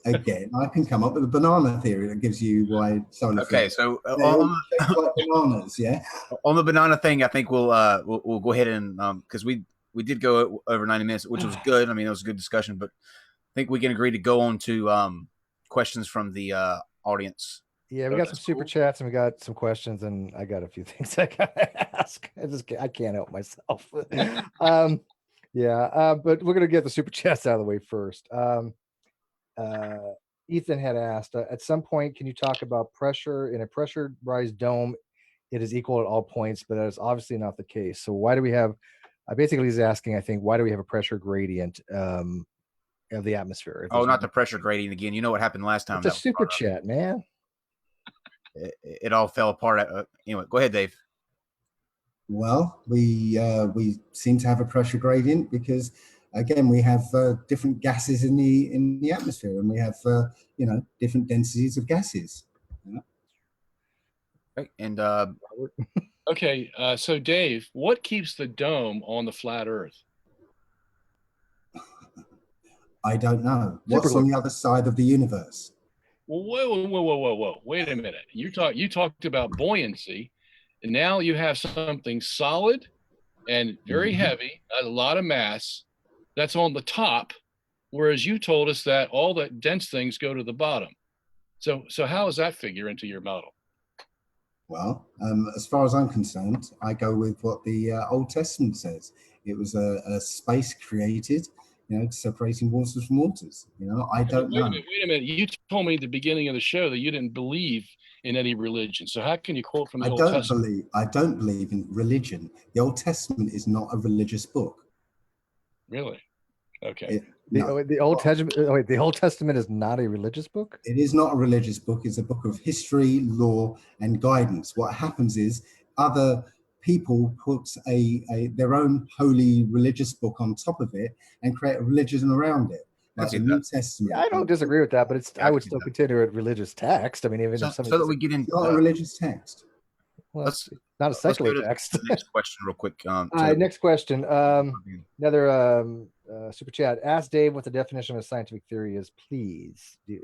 again, I can come up with a banana theory that gives you why solar flares. So like bananas, yeah. On the banana thing, I think we'll go ahead and because we did go over 90 minutes, which was good. I mean, it was a good discussion, but I think we can agree to go on to questions from the audience. Yeah, we got some super chats and we got some questions, and I got a few things I gotta ask. I can't help myself. But we're gonna get the super chats out of the way first. Ethan had asked, at some point, can you talk about pressure in a pressurized dome? It is equal at all points, but that is obviously not the case. So why do we have? Basically, he's asking, I think, why do we have a pressure gradient of the atmosphere? Not the pressure gradient again. You know what happened last time? It's a super chat, man. It all fell apart. Anyway, go ahead, Dave. Well, we seem to have a pressure gradient because, again, we have different gases in the atmosphere, and we have different densities of gases. Right, and okay, so Dave, what keeps the dome on the flat Earth? I don't know. What's on the other side of the universe? Well, whoa! Wait a minute. You talked about buoyancy, and now you have something solid and very heavy, a lot of mass, that's on the top, whereas you told us that all the dense things go to the bottom. So how does that figure into your model? Well, as far as I'm concerned, I go with what the Old Testament says. It was a space created, separating waters from waters. I don't know. Wait a minute. You told me at the beginning of the show that you didn't believe in any religion. So how can you quote from the Old Testament? I don't believe in religion. The Old Testament is not a religious book. Really? Okay. The Old Testament. Wait, the Old Testament is not a religious book? It is not a religious book. It's a book of history, law, and guidance. What happens is other people put their own holy religious book on top of it and create a religion around it. Like the New Testament. Yeah, I don't disagree with that, but I would still consider it religious text. I mean, even if somebody so that we get into not a religious text. Well, it's not a secular text. Next question, real quick. All right, next question. Another super chat. Ask Dave what the definition of a scientific theory is, please. You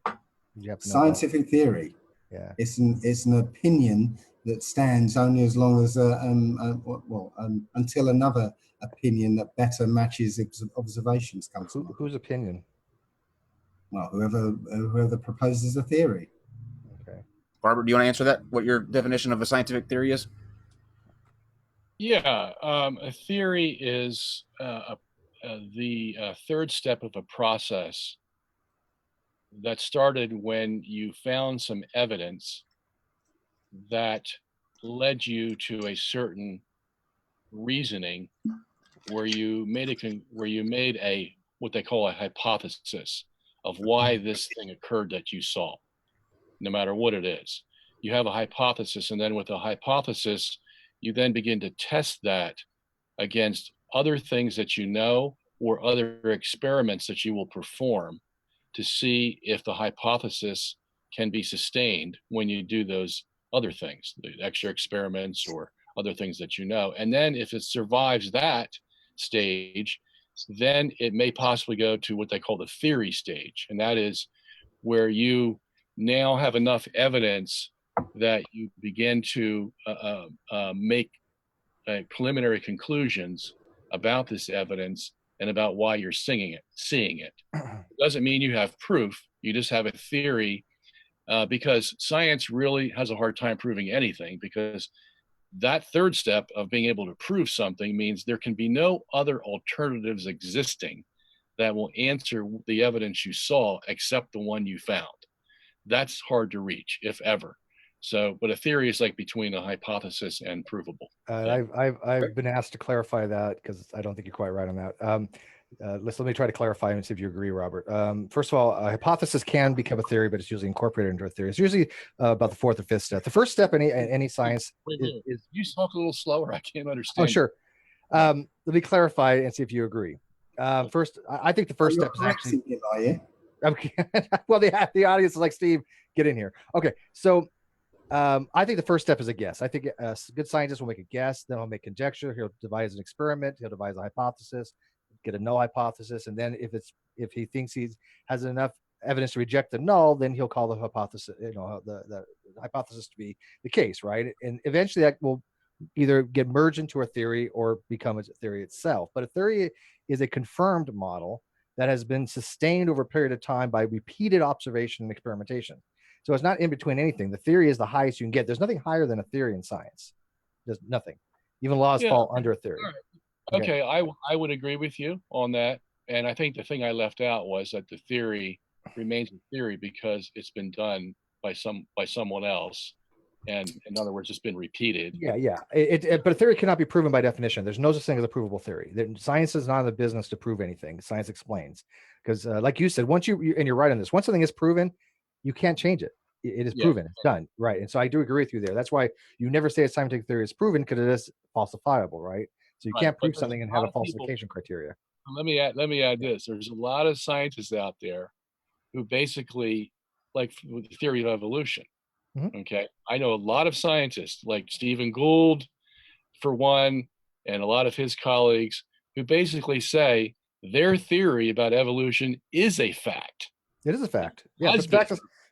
have to know scientific theory. Yeah. It's an opinion that stands only as long as until another opinion that better matches observations comes along. Whose opinion? Well, whoever proposes a theory. Okay. Barbara, do you want to answer that? What your definition of a scientific theory is? What your definition of a scientific theory is? Well, whoever proposes a theory. Okay. Barbara, do you want to answer that? What your definition of a scientific theory is? Well, whoever proposes a theory. Okay. Yeah, a theory is the third step of a process that started when you found some evidence that led you to a certain reasoning where you made a what they call a hypothesis of why this thing occurred that you saw, no matter what it is. You have a hypothesis, and then with a hypothesis, you then begin to test that against other things that you know or other experiments that you will perform to see if the hypothesis can be sustained when you do those other things, the extra experiments or other things that you know. And then if it survives that stage, then it may possibly go to what they call the theory stage. And that is where you now have enough evidence that you begin to make preliminary conclusions about this evidence and about why you're seeing it. It doesn't mean you have proof. You just have a theory, because science really has a hard time proving anything, because that third step of being able to prove something means there can be no other alternatives existing that will answer the evidence you saw except the one you found. That's hard to reach, if ever. So, but a theory is like between a hypothesis and provable. I've been asked to clarify that because I don't think you're quite right on that. Let me try to clarify and see if you agree, Robert. First of all, a hypothesis can become a theory, but it's usually incorporated into a theory. It's usually about the fourth or fifth step. The first step in any science is you talk a little slower. I can't Oh, understand. sure. Let me clarify and see if you agree. First, I think the first step is actually. Okay. Well, the audience is like, Steve, get in here. Okay, so I think the first step is a guess. I think a good scientist will make a guess, then he'll make conjecture. He'll devise an experiment. He'll devise a hypothesis, get a null hypothesis, and then if he thinks he has enough evidence to reject the null, then he'll call the hypothesis, the hypothesis to be the case, right? And eventually that will either get merged into a theory or become a theory itself. But a theory is a confirmed model that has been sustained over a period of time by repeated observation and experimentation. So it's not in between anything. The theory is the highest you can get. There's nothing higher than a theory in science. There's nothing. Even laws fall under a theory. Right. Okay, I would agree with you on that. And I think the thing I left out was that the theory remains a theory because it's been done by someone else. And in other words, it's been repeated. Yeah. But a theory cannot be proven by definition. There's no such thing as a provable theory. Science is not in the business to prove anything. Science explains. Because like you said, once and you're right on this, once something is proven, you can't change it. It is proven. It's done. Right. And so I do agree with you there. That's why you never say a scientific theory is proven, because it is falsifiable, right? So you can't prove something and have a falsification criteria. Let me add this. There's a lot of scientists out there who basically, like with the theory of evolution. Mm-hmm. Okay. I know a lot of scientists like Stephen Gould, for one, and a lot of his colleagues who basically say their theory about evolution is a fact. It is a fact. Yeah, but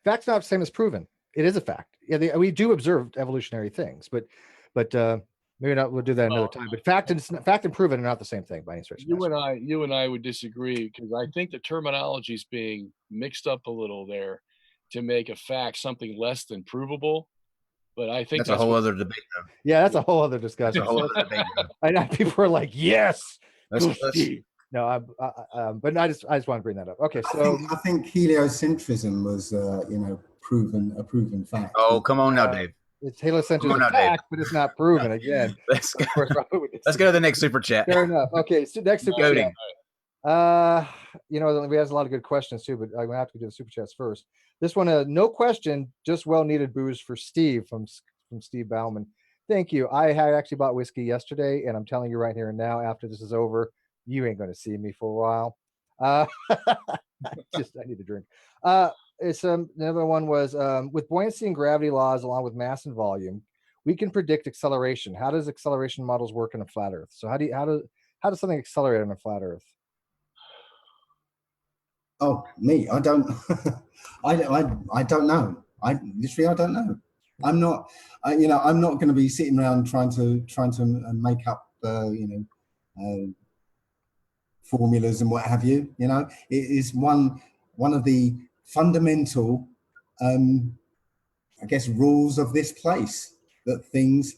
fact's not the same as proven. It is a fact. Yeah, we do observe evolutionary things, but maybe not. We'll do that another time. But fact and proven are not the same thing by any stretch. You and I would disagree, because I think the terminology is being mixed up a little there to make a fact something less than provable. But I think that's a whole other debate, though. Yeah, that's a whole other discussion. That's a whole other debate. I know people are like, yes. No, but I just want to bring that up. Okay, so I think heliocentrism was a proven fact. Oh, come on now, Dave. It's heliocentrism is a fact, but it's not proven. Again, let's go to the next super chat. Fair enough. Okay, so next super chat. We have a lot of good questions too, but I'm gonna have to do the super chats first. This one, no question, just well needed booze for Steve from Steve Bauman. Thank you. I had actually bought whiskey yesterday, and I'm telling you right here and now, after this is over, you ain't going to see me for a while. I need to drink. Another one was with buoyancy and gravity laws, along with mass and volume, we can predict acceleration. How does acceleration models work in a flat Earth? So how does something accelerate on a flat Earth? Oh, me? I don't. I don't know. I don't know. I'm not. I'm not going to be sitting around trying to make up formulas and what have you. It is one of the fundamental, I guess, rules of this place, that things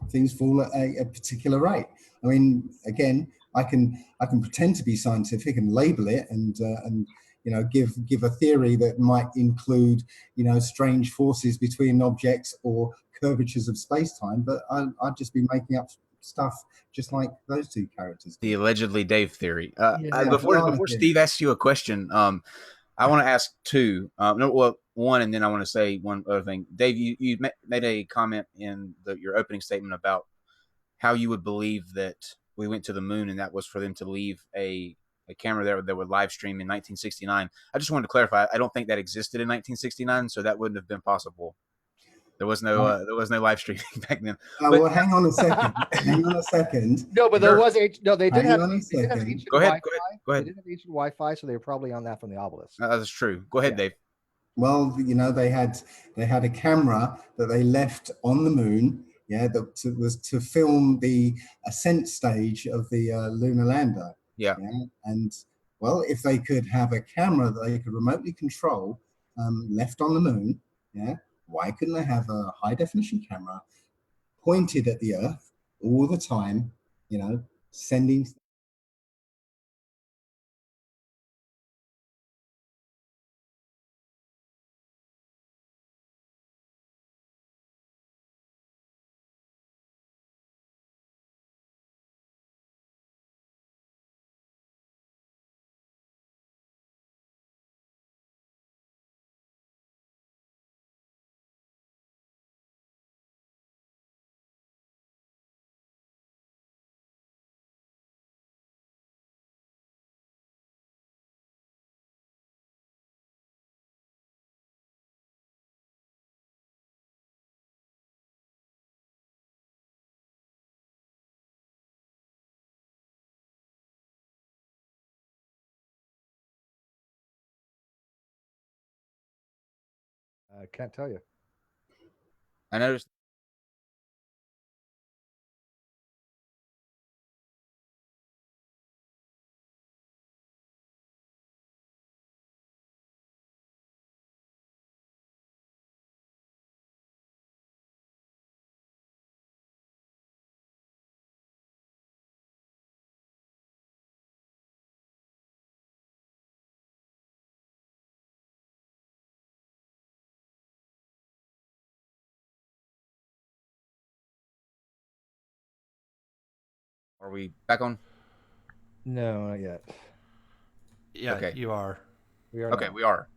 things fall at a particular rate. I mean, again, I can pretend to be scientific and label it and give a theory that might include strange forces between objects or curvatures of space-time, but I'd just be making up stuff just like those two characters. The allegedly Dave theory. Yeah, Before Steve asks you a question, I want to ask two. One, and then I want to say one other thing. Dave, you made a comment in your opening statement about how you would believe that we went to the moon, and that was for them to leave a camera there that would live stream in 1969. I just wanted to clarify. I don't think that existed in 1969, so that wouldn't have been possible. There was no live streaming back then. Well, hang on a second. Hang on a second. No, but there was they did have Go ancient ahead. Wi-Fi. Go ahead. They did have ancient Wi-Fi, so they were probably on that from the obelisk. That's true. Go ahead, Dave. Well, they had a camera that they left on the moon. Yeah, that was to film the ascent stage of the lunar lander. Yeah. And well, if they could have a camera that they could remotely control, left on the moon, why couldn't they have a high definition camera pointed at the Earth all the time, sending. I can't tell you. I noticed. Are we back on? No, not yet. Yeah, Okay. you are. We are. Okay, now. we are.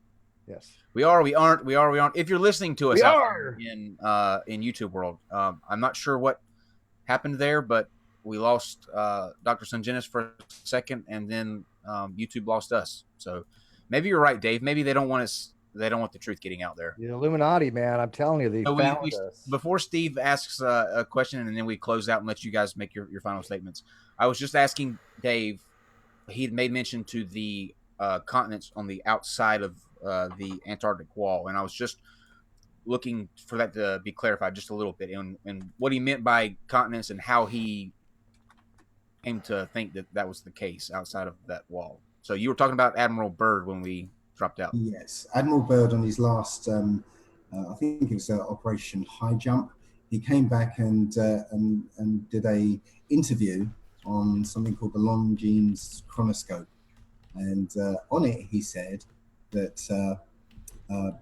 Yes. We are. We aren't. We are. We aren't. If you're listening to us We out are. there in YouTube world, I'm not sure what happened there, but we lost Dr. Sungenis for a second, and then YouTube lost us. So maybe you're right, Dave. Maybe they don't want us. They don't want the truth getting out there. The Illuminati, man. I'm telling you, they So found us. before Steve asks a question, and then we close out and let you guys make your final statements. I was just asking Dave. He had made mention to the continents on the outside of the Antarctic wall, and I was just looking for that to be clarified just a little bit, and what he meant by continents and how he came to think that that was the case outside of that wall. So you were talking about Admiral Byrd when we dropped out. Yes, Admiral Byrd on his last, I think it was Operation High Jump. He came back and did a interview on something called the Longines chronoscope, and on it he said that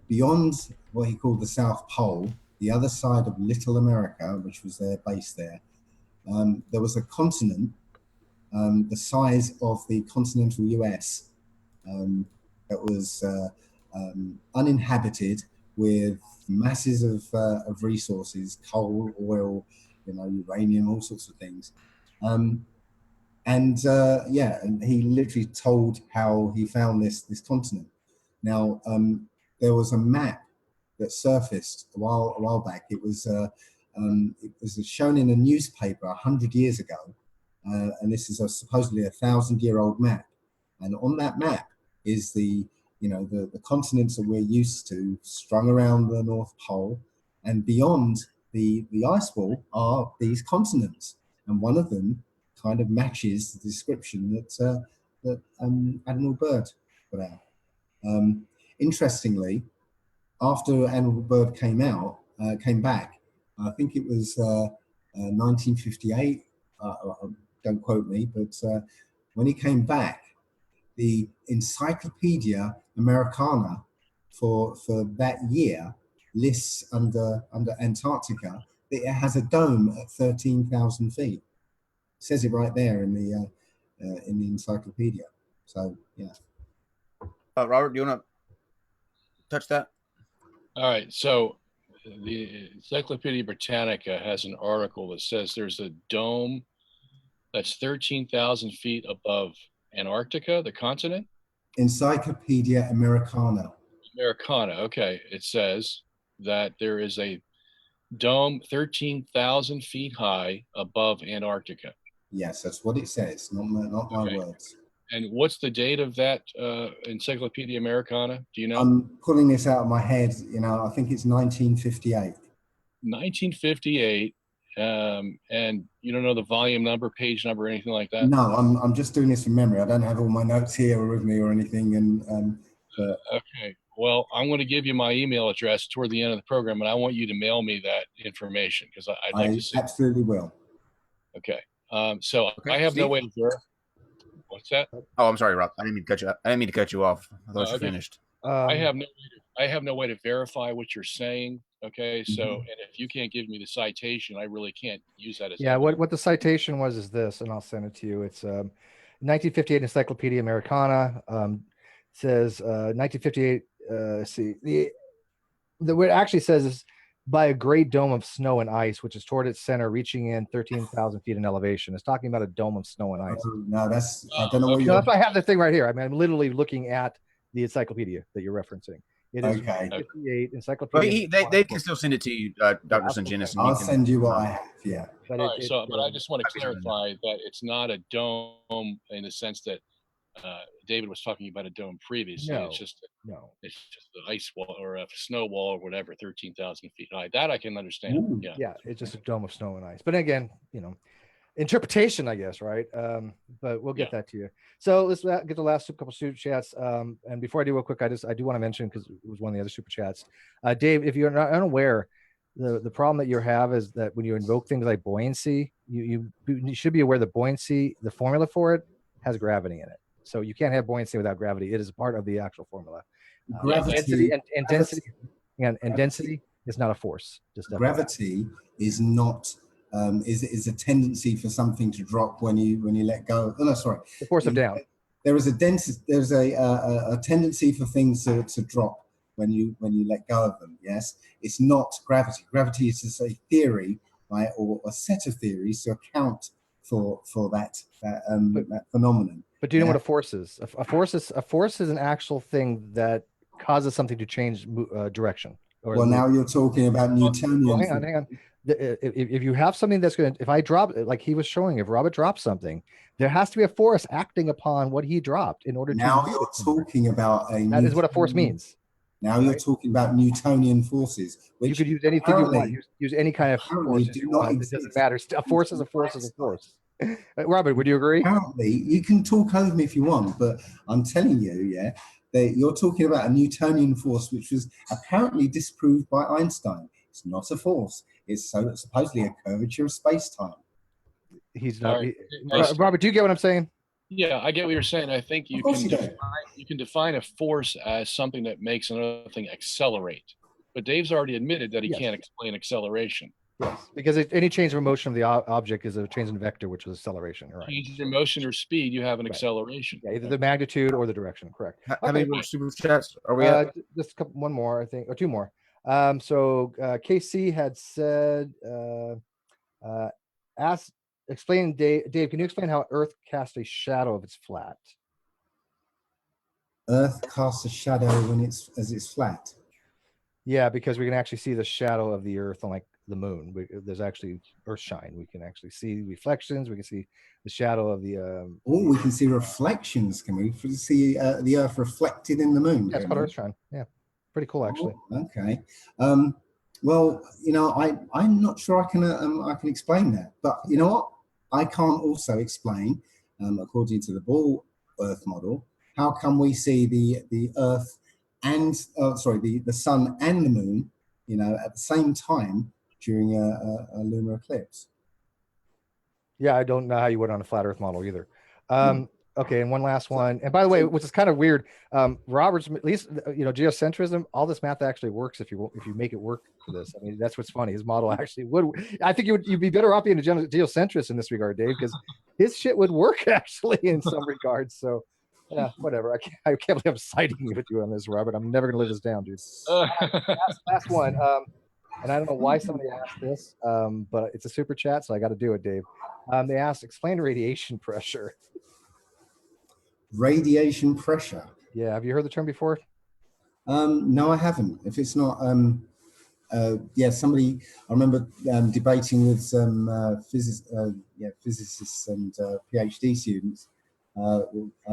beyond what he called the South Pole, the other side of Little America, which was their base there, there was a continent the size of the continental US that was uninhabited, with masses of resources, coal, oil, uranium, all sorts of things. And he literally told how he found this continent. Now, there was a map that surfaced a while back. It was shown in a newspaper 100 years ago, and this is supposedly a 1,000-year-old map. And on that map is the continents that we're used to strung around the North Pole, and beyond the ice wall are these continents, and one of them kind of matches the description that Admiral Byrd put out. Interestingly, after Admiral Byrd came back, I think it was 1958. Don't quote me, but when he came back, the Encyclopedia Americana for that year lists under Antarctica that it has a dome at 13,000 feet. It says it right there in the encyclopedia. So yeah. Robert, do you want to touch that? All right. So the Encyclopedia Britannica has an article that says there's a dome that's 13,000 feet above Antarctica, the continent. Encyclopedia Americana. Americana. Okay. It says that there is a dome 13,000 feet high above Antarctica. Yes, that's what it says, not my words. And what's the date of that Encyclopedia Americana? Do you know? I'm pulling this out of my head. You know, I think it's 1958. 1958. And you don't know the volume number, page number, or anything like that? No, I'm just doing this from memory. I don't have all my notes here with me or anything. And okay. Well, I'm going to give you my email address toward the end of the program, and I want you to mail me that information because I'd like to see. Absolutely will. Okay. So I have no way to verify. What's that? Oh, I'm sorry, Rob. I didn't mean to cut you off. I thought you finished. I have no way to verify what you're saying. Okay. So, and if you can't give me the citation, I really can't use that as evidence. What the citation was is this, and I'll send it to you. It's 1958 Encyclopedia Americana. Says 1958. What it actually says is by a great dome of snow and ice, which is toward its center, reaching in 13,000 feet in elevation. It's talking about a dome of snow and ice. No, that's I don't know. Okay. That's why I have the thing right here. I mean, I'm literally looking at the encyclopedia that you're referencing. It is 58 Encyclopedia. They can still send it to you, Dr. Sungenis. I'll send you what I have. Yeah. But I just want to clarify that it's not a dome in the sense that David was talking about a dome previously. No, it's just an ice wall or a snow wall or whatever, 13,000 feet high. That I can understand. Ooh. Yeah, it's just a dome of snow and ice. But again, interpretation, I guess, right? But we'll get that to you. So let's get the last couple super chats. And before I do real quick, I do want to mention, because it was one of the other super chats, Dave, if you're not unaware, the problem that you have is that when you invoke things like buoyancy, you should be aware that buoyancy, the formula for it, has gravity in it. So you can't have buoyancy without gravity. It is a part of the actual formula. Density and density is not a force. Gravity is not is a tendency for something to drop when you let go. Oh no, sorry. The force of down. There is a tendency for things to drop when you let go of them. Yes, it's not gravity. Gravity is just a theory, right, or a set of theories to account for that phenomenon. But do you know what a force is? A force is an actual thing that causes something to change direction. Well, now you're talking about Newtonian. Well, hang on. If you have something that's going to, if I drop, like he was showing, if Robert drops something, there has to be a force acting upon what he dropped in order to. Now you're talking about that is what a force means. Now you're talking about Newtonian forces. Which you could use anything you want. Use any kind of force. It doesn't matter. A force is a force is a force. Robert, would you agree? Apparently, you can talk over me if you want, but I'm telling you, that you're talking about a Newtonian force, which was apparently disproved by Einstein. It's not a force. It's supposedly a curvature of space-time. He's not. Robert, do you get what I'm saying? Yeah, I get what you're saying. I think you can define a force as something that makes another thing accelerate. But Dave's already admitted that he can't explain acceleration. Yes, because any change of motion of the object is a change in vector, which is acceleration. Right. Change in motion or speed, you have an acceleration. Yeah, either the magnitude or the direction. Correct. How many more super chats are we at? Just one more, I think, or two more. So KC had said, explain, Dave, can you explain how Earth casts a shadow if it's flat? Earth casts a shadow as it's flat. Yeah, because we can actually see the shadow of the Earth on like the moon. There's actually Earth shine. We can actually see reflections. We can see the shadow of the. We can see reflections. Can we see the Earth reflected in the moon? That's called Earth shine. Yeah, pretty cool actually. Okay. Well, I'm not sure I can explain that, but you know what? I can't also explain, according to the Ball Earth model, how come we see the Earth and the sun and the moon, at the same time, during a lunar eclipse. Yeah, I don't know how you would on a flat Earth model either. Okay, and one last one. And by the way, which is kind of weird, Robert's, at least, geocentrism, all this math actually works if you make it work for this. I mean, that's what's funny. His model actually would. I think you'd be better off being a geocentrist in this regard, Dave, because his shit would work actually in some regards. So, yeah, whatever. I can't believe I'm siding with you on this, Robert. I'm never gonna live this down, dude. Last one. And I don't know why somebody asked this, but it's a super chat, so I got to do it, Dave. They asked, explain radiation pressure. Radiation pressure. Yeah, have you heard the term before? No, I haven't. If it's not, somebody, I remember debating with some physicists and PhD students. I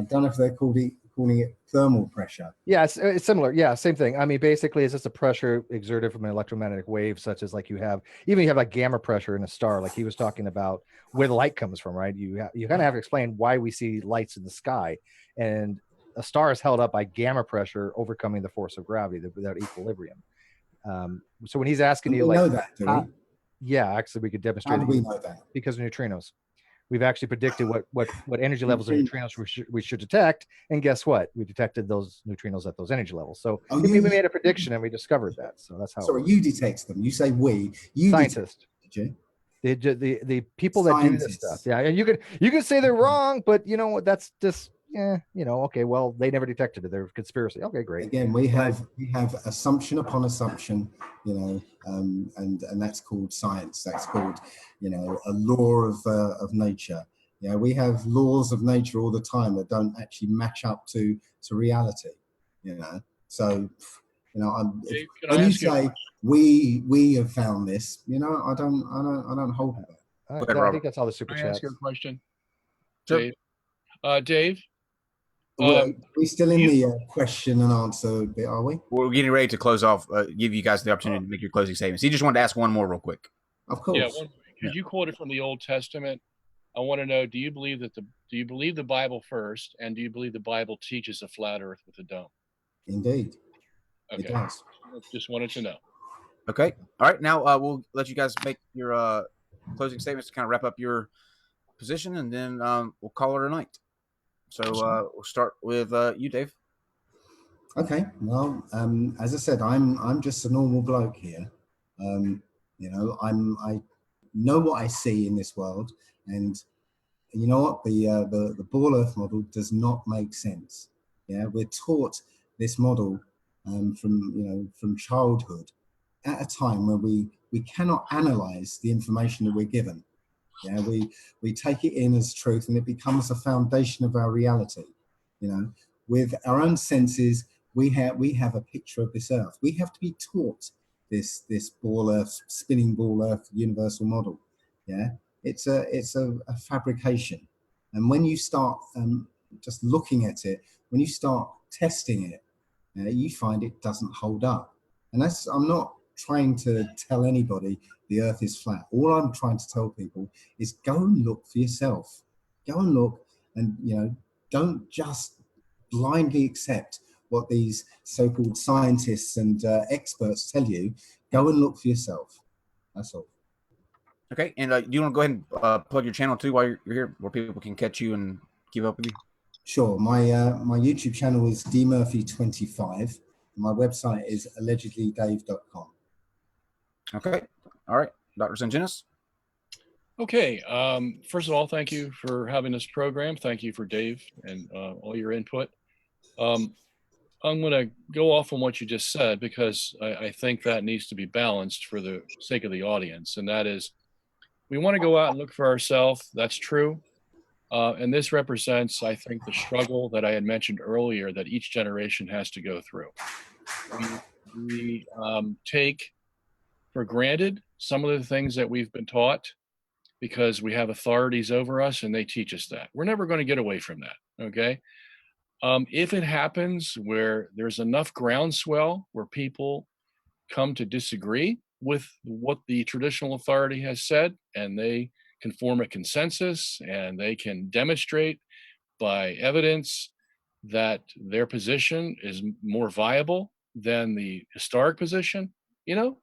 don't know if they're calling it thermal pressure. Yeah, it's similar. Yeah, same thing. I mean, basically, it's just a pressure exerted from an electromagnetic wave, such as like you have like gamma pressure in a star, like he was talking about where the light comes from, right? You kind of have to explain why we see lights in the sky, and a star is held up by gamma pressure overcoming the force of gravity, that equilibrium. So when he's asking you, like, know that, do we? Yeah, actually, we could demonstrate. How do we know that? Because of neutrinos. We've actually predicted what energy levels of neutrinos we should detect, and guess what? We detected those neutrinos at those energy levels. So we made a prediction, and we discovered that. So that's how. Sorry, you detect them. You say we. You scientists. Did you? The people that do this stuff. Yeah, and you could say they're wrong, but you know what? That's just okay. Well, they never detected it. They're conspiracy. Okay, great. Again, we have assumption upon assumption, and that's called science. That's called, a law of nature. Yeah, we have laws of nature all the time that don't actually match up to reality. So, Dave, when you say we have found this, I don't hold with that. I think that's all the super chats. Can I ask you a question, Dave? Dave. Are we still in the question and answer bit, are we? We're getting ready to close off, give you guys the opportunity to make your closing statements. He just wanted to ask one more real quick. Of course. Yeah, because you quoted from the Old Testament. I want to know, do you believe the Bible first, and do you believe the Bible teaches a flat earth with a dome? Indeed. Okay. It does. Just wanted to know. Okay. All right. Now we'll let you guys make your closing statements to kind of wrap up your position, and then we'll call it a night. So we'll start with you, Dave. Okay. Well, as I said, I'm just a normal bloke here. I know what I see in this world, and you know what? The ball Earth model does not make sense. Yeah, we're taught this model from childhood at a time where we cannot analyze the information that we're given. Yeah, we take it in as truth, and it becomes the foundation of our reality. With our own senses, we have a picture of this Earth. We have to be taught this ball Earth, spinning ball Earth universal model. Yeah, it's a fabrication, and when you start just looking at it, when you start testing it, you find it doesn't hold up. And I'm not trying to tell anybody the Earth is flat. All I'm trying to tell people is go and look for yourself. Go and look, and don't just blindly accept what these so-called scientists and experts tell you. Go and look for yourself. That's all. Okay, and do you want to go ahead and plug your channel too while you're here, where people can catch you and keep up with you? Sure. My YouTube channel is dmurphy25. My website is allegedlydave.com. Okay. All right. Dr. Sungenis? Okay. First of all, thank you for having this program. Thank you for Dave and all your input. I'm going to go off on what you just said, because I think that needs to be balanced for the sake of the audience. And that is, we want to go out and look for ourselves. That's true. And this represents, I think, the struggle that I had mentioned earlier that each generation has to go through. We take for granted some of the things that we've been taught because we have authorities over us and they teach us that. We're never going to get away from that, okay? If it happens where there's enough groundswell where people come to disagree with what the traditional authority has said, and they can form a consensus and they can demonstrate by evidence that their position is more viable than the historic position,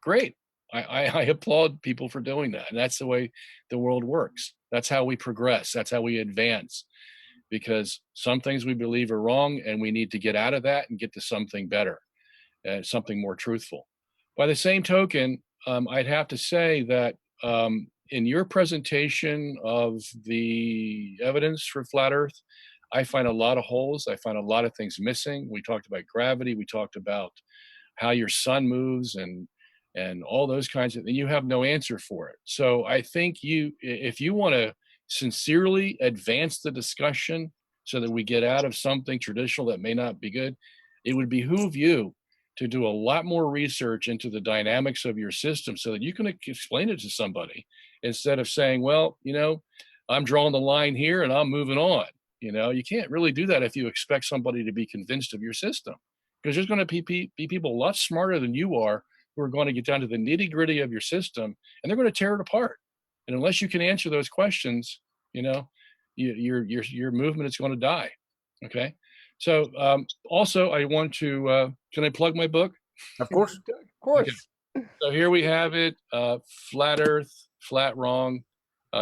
great. I applaud people for doing that. And that's the way the world works. That's how we progress. That's how we advance, because some things we believe are wrong and we need to get out of that and get to something better, something more truthful. By the same token, I'd have to say that in your presentation of the evidence for flat Earth, I find a lot of holes. I find a lot of things missing. We talked about gravity. We talked about how your sun moves and all those kinds of things. You have no answer for it. So I think if you want to sincerely advance the discussion so that we get out of something traditional that may not be good, it would behoove you to do a lot more research into the dynamics of your system so that you can explain it to somebody, instead of saying, well, I'm drawing the line here and I'm moving on. You can't really do that if you expect somebody to be convinced of your system, because there's going to be people a lot smarter than you are who are going to get down to the nitty gritty of your system, and they're going to tear it apart. And unless you can answer those questions, your movement is going to die. Okay. So also, I want to, can I plug my book? Of course. Of course. Okay. So here we have it, Flat Earth, Flat Wrong.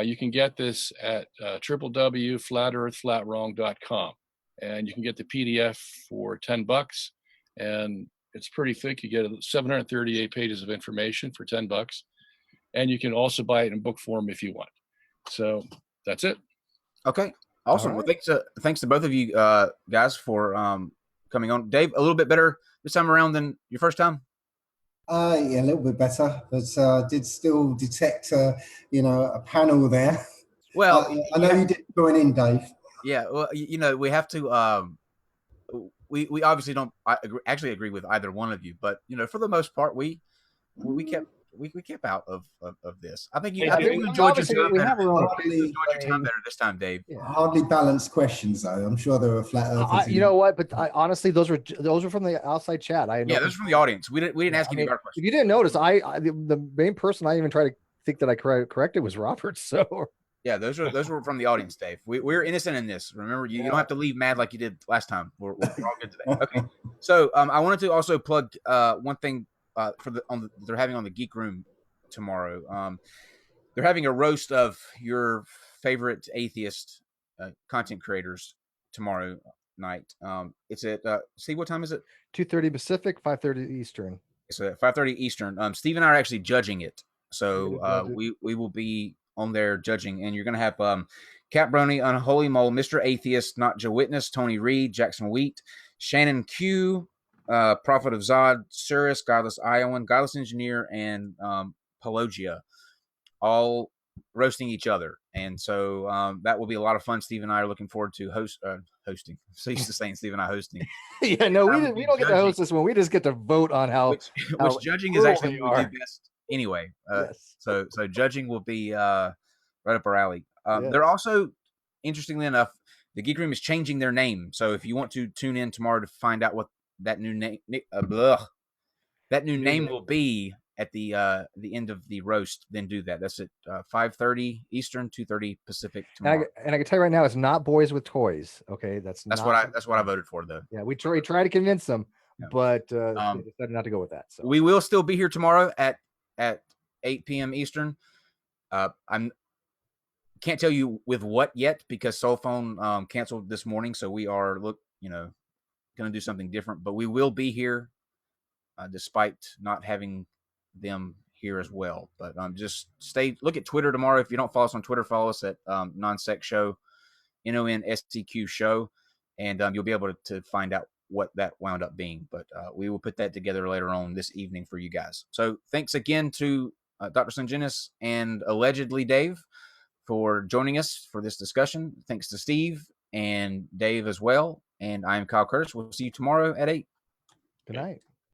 You can get this at www.flatearthflatwrong.com. And you can get the PDF for $10. And it's pretty thick. You get 738 pages of information for $10. And you can also buy it in book form if you want. So that's it. Okay. Awesome. All Well, thanks to both of you guys for coming on. Dave, a little bit better this time around than your first time? Yeah, a little bit better, but did still detect, a panel there. Well, I know you did join in, Dave. Yeah, well, we have to. We obviously don't actually agree with either one of you, but for the most part, we kept out of this. I think you enjoyed your time better this time, Dave. Yeah. Hardly balanced questions, though. I'm sure there were flat earthers. You know what? But honestly, those were from the outside chat. Those were from the audience. We didn't ask any of our questions. If you didn't notice, the main person I even tried to think that I corrected was Robert. So yeah, those were from the audience, Dave. We're innocent in this. Remember, you don't have to leave mad like you did last time. We're all good today. Okay. So I wanted to also plug one thing. They're having on the Geek Room tomorrow. They're having a roast of your favorite atheist content creators tomorrow night. It's at Steve. What time is it? 2:30 Pacific, 5:30 Eastern. It's at 5:30 Eastern. Steve and I are actually judging it, so we will be on there judging, and you're going to have Cat Brony, Unholy Mole, Mr. Atheist, Not Joe Witness, Tony Reed, Jackson Wheat, Shannon Q, Prophet of Zod, Cirrus, Godless Iowan, Godless Engineer, and Pelagia, all roasting each other. And so that will be a lot of fun. Steve and I are looking forward to hosting. So used to saying Steve and I hosting. Yeah, no, we don't get to host this one. We just get to vote on which judging is actually what we do best anyway. Yes. So judging will be right up our alley. Yes. They're also, interestingly enough, the Geek Room is changing their name. So if you want to tune in tomorrow to find out what that new name will be at the end of the roast, then do that. That's at 5:30 Eastern, 2:30 Pacific tomorrow. And I can tell you right now, it's not Boys with Toys. Okay, that's what I voted for, though. Yeah, we try to convince them, but they decided not to go with that. So we will still be here tomorrow at 8 p.m. Eastern. Can't tell you with what yet, because Soul Phone canceled this morning, so we are going to do something different. But we will be here, despite not having them here as well. But just look at Twitter tomorrow. If you don't follow us on Twitter, follow us at NonSec Show, NonSeq Show, and you'll be able to find out what that wound up being. But we will put that together later on this evening for you guys. So thanks again to Dr. Sungenis and allegedly Dave for joining us for this discussion. Thanks to Steve and Dave as well. And I'm Kyle Curtis. We'll see you tomorrow at 8. Good night.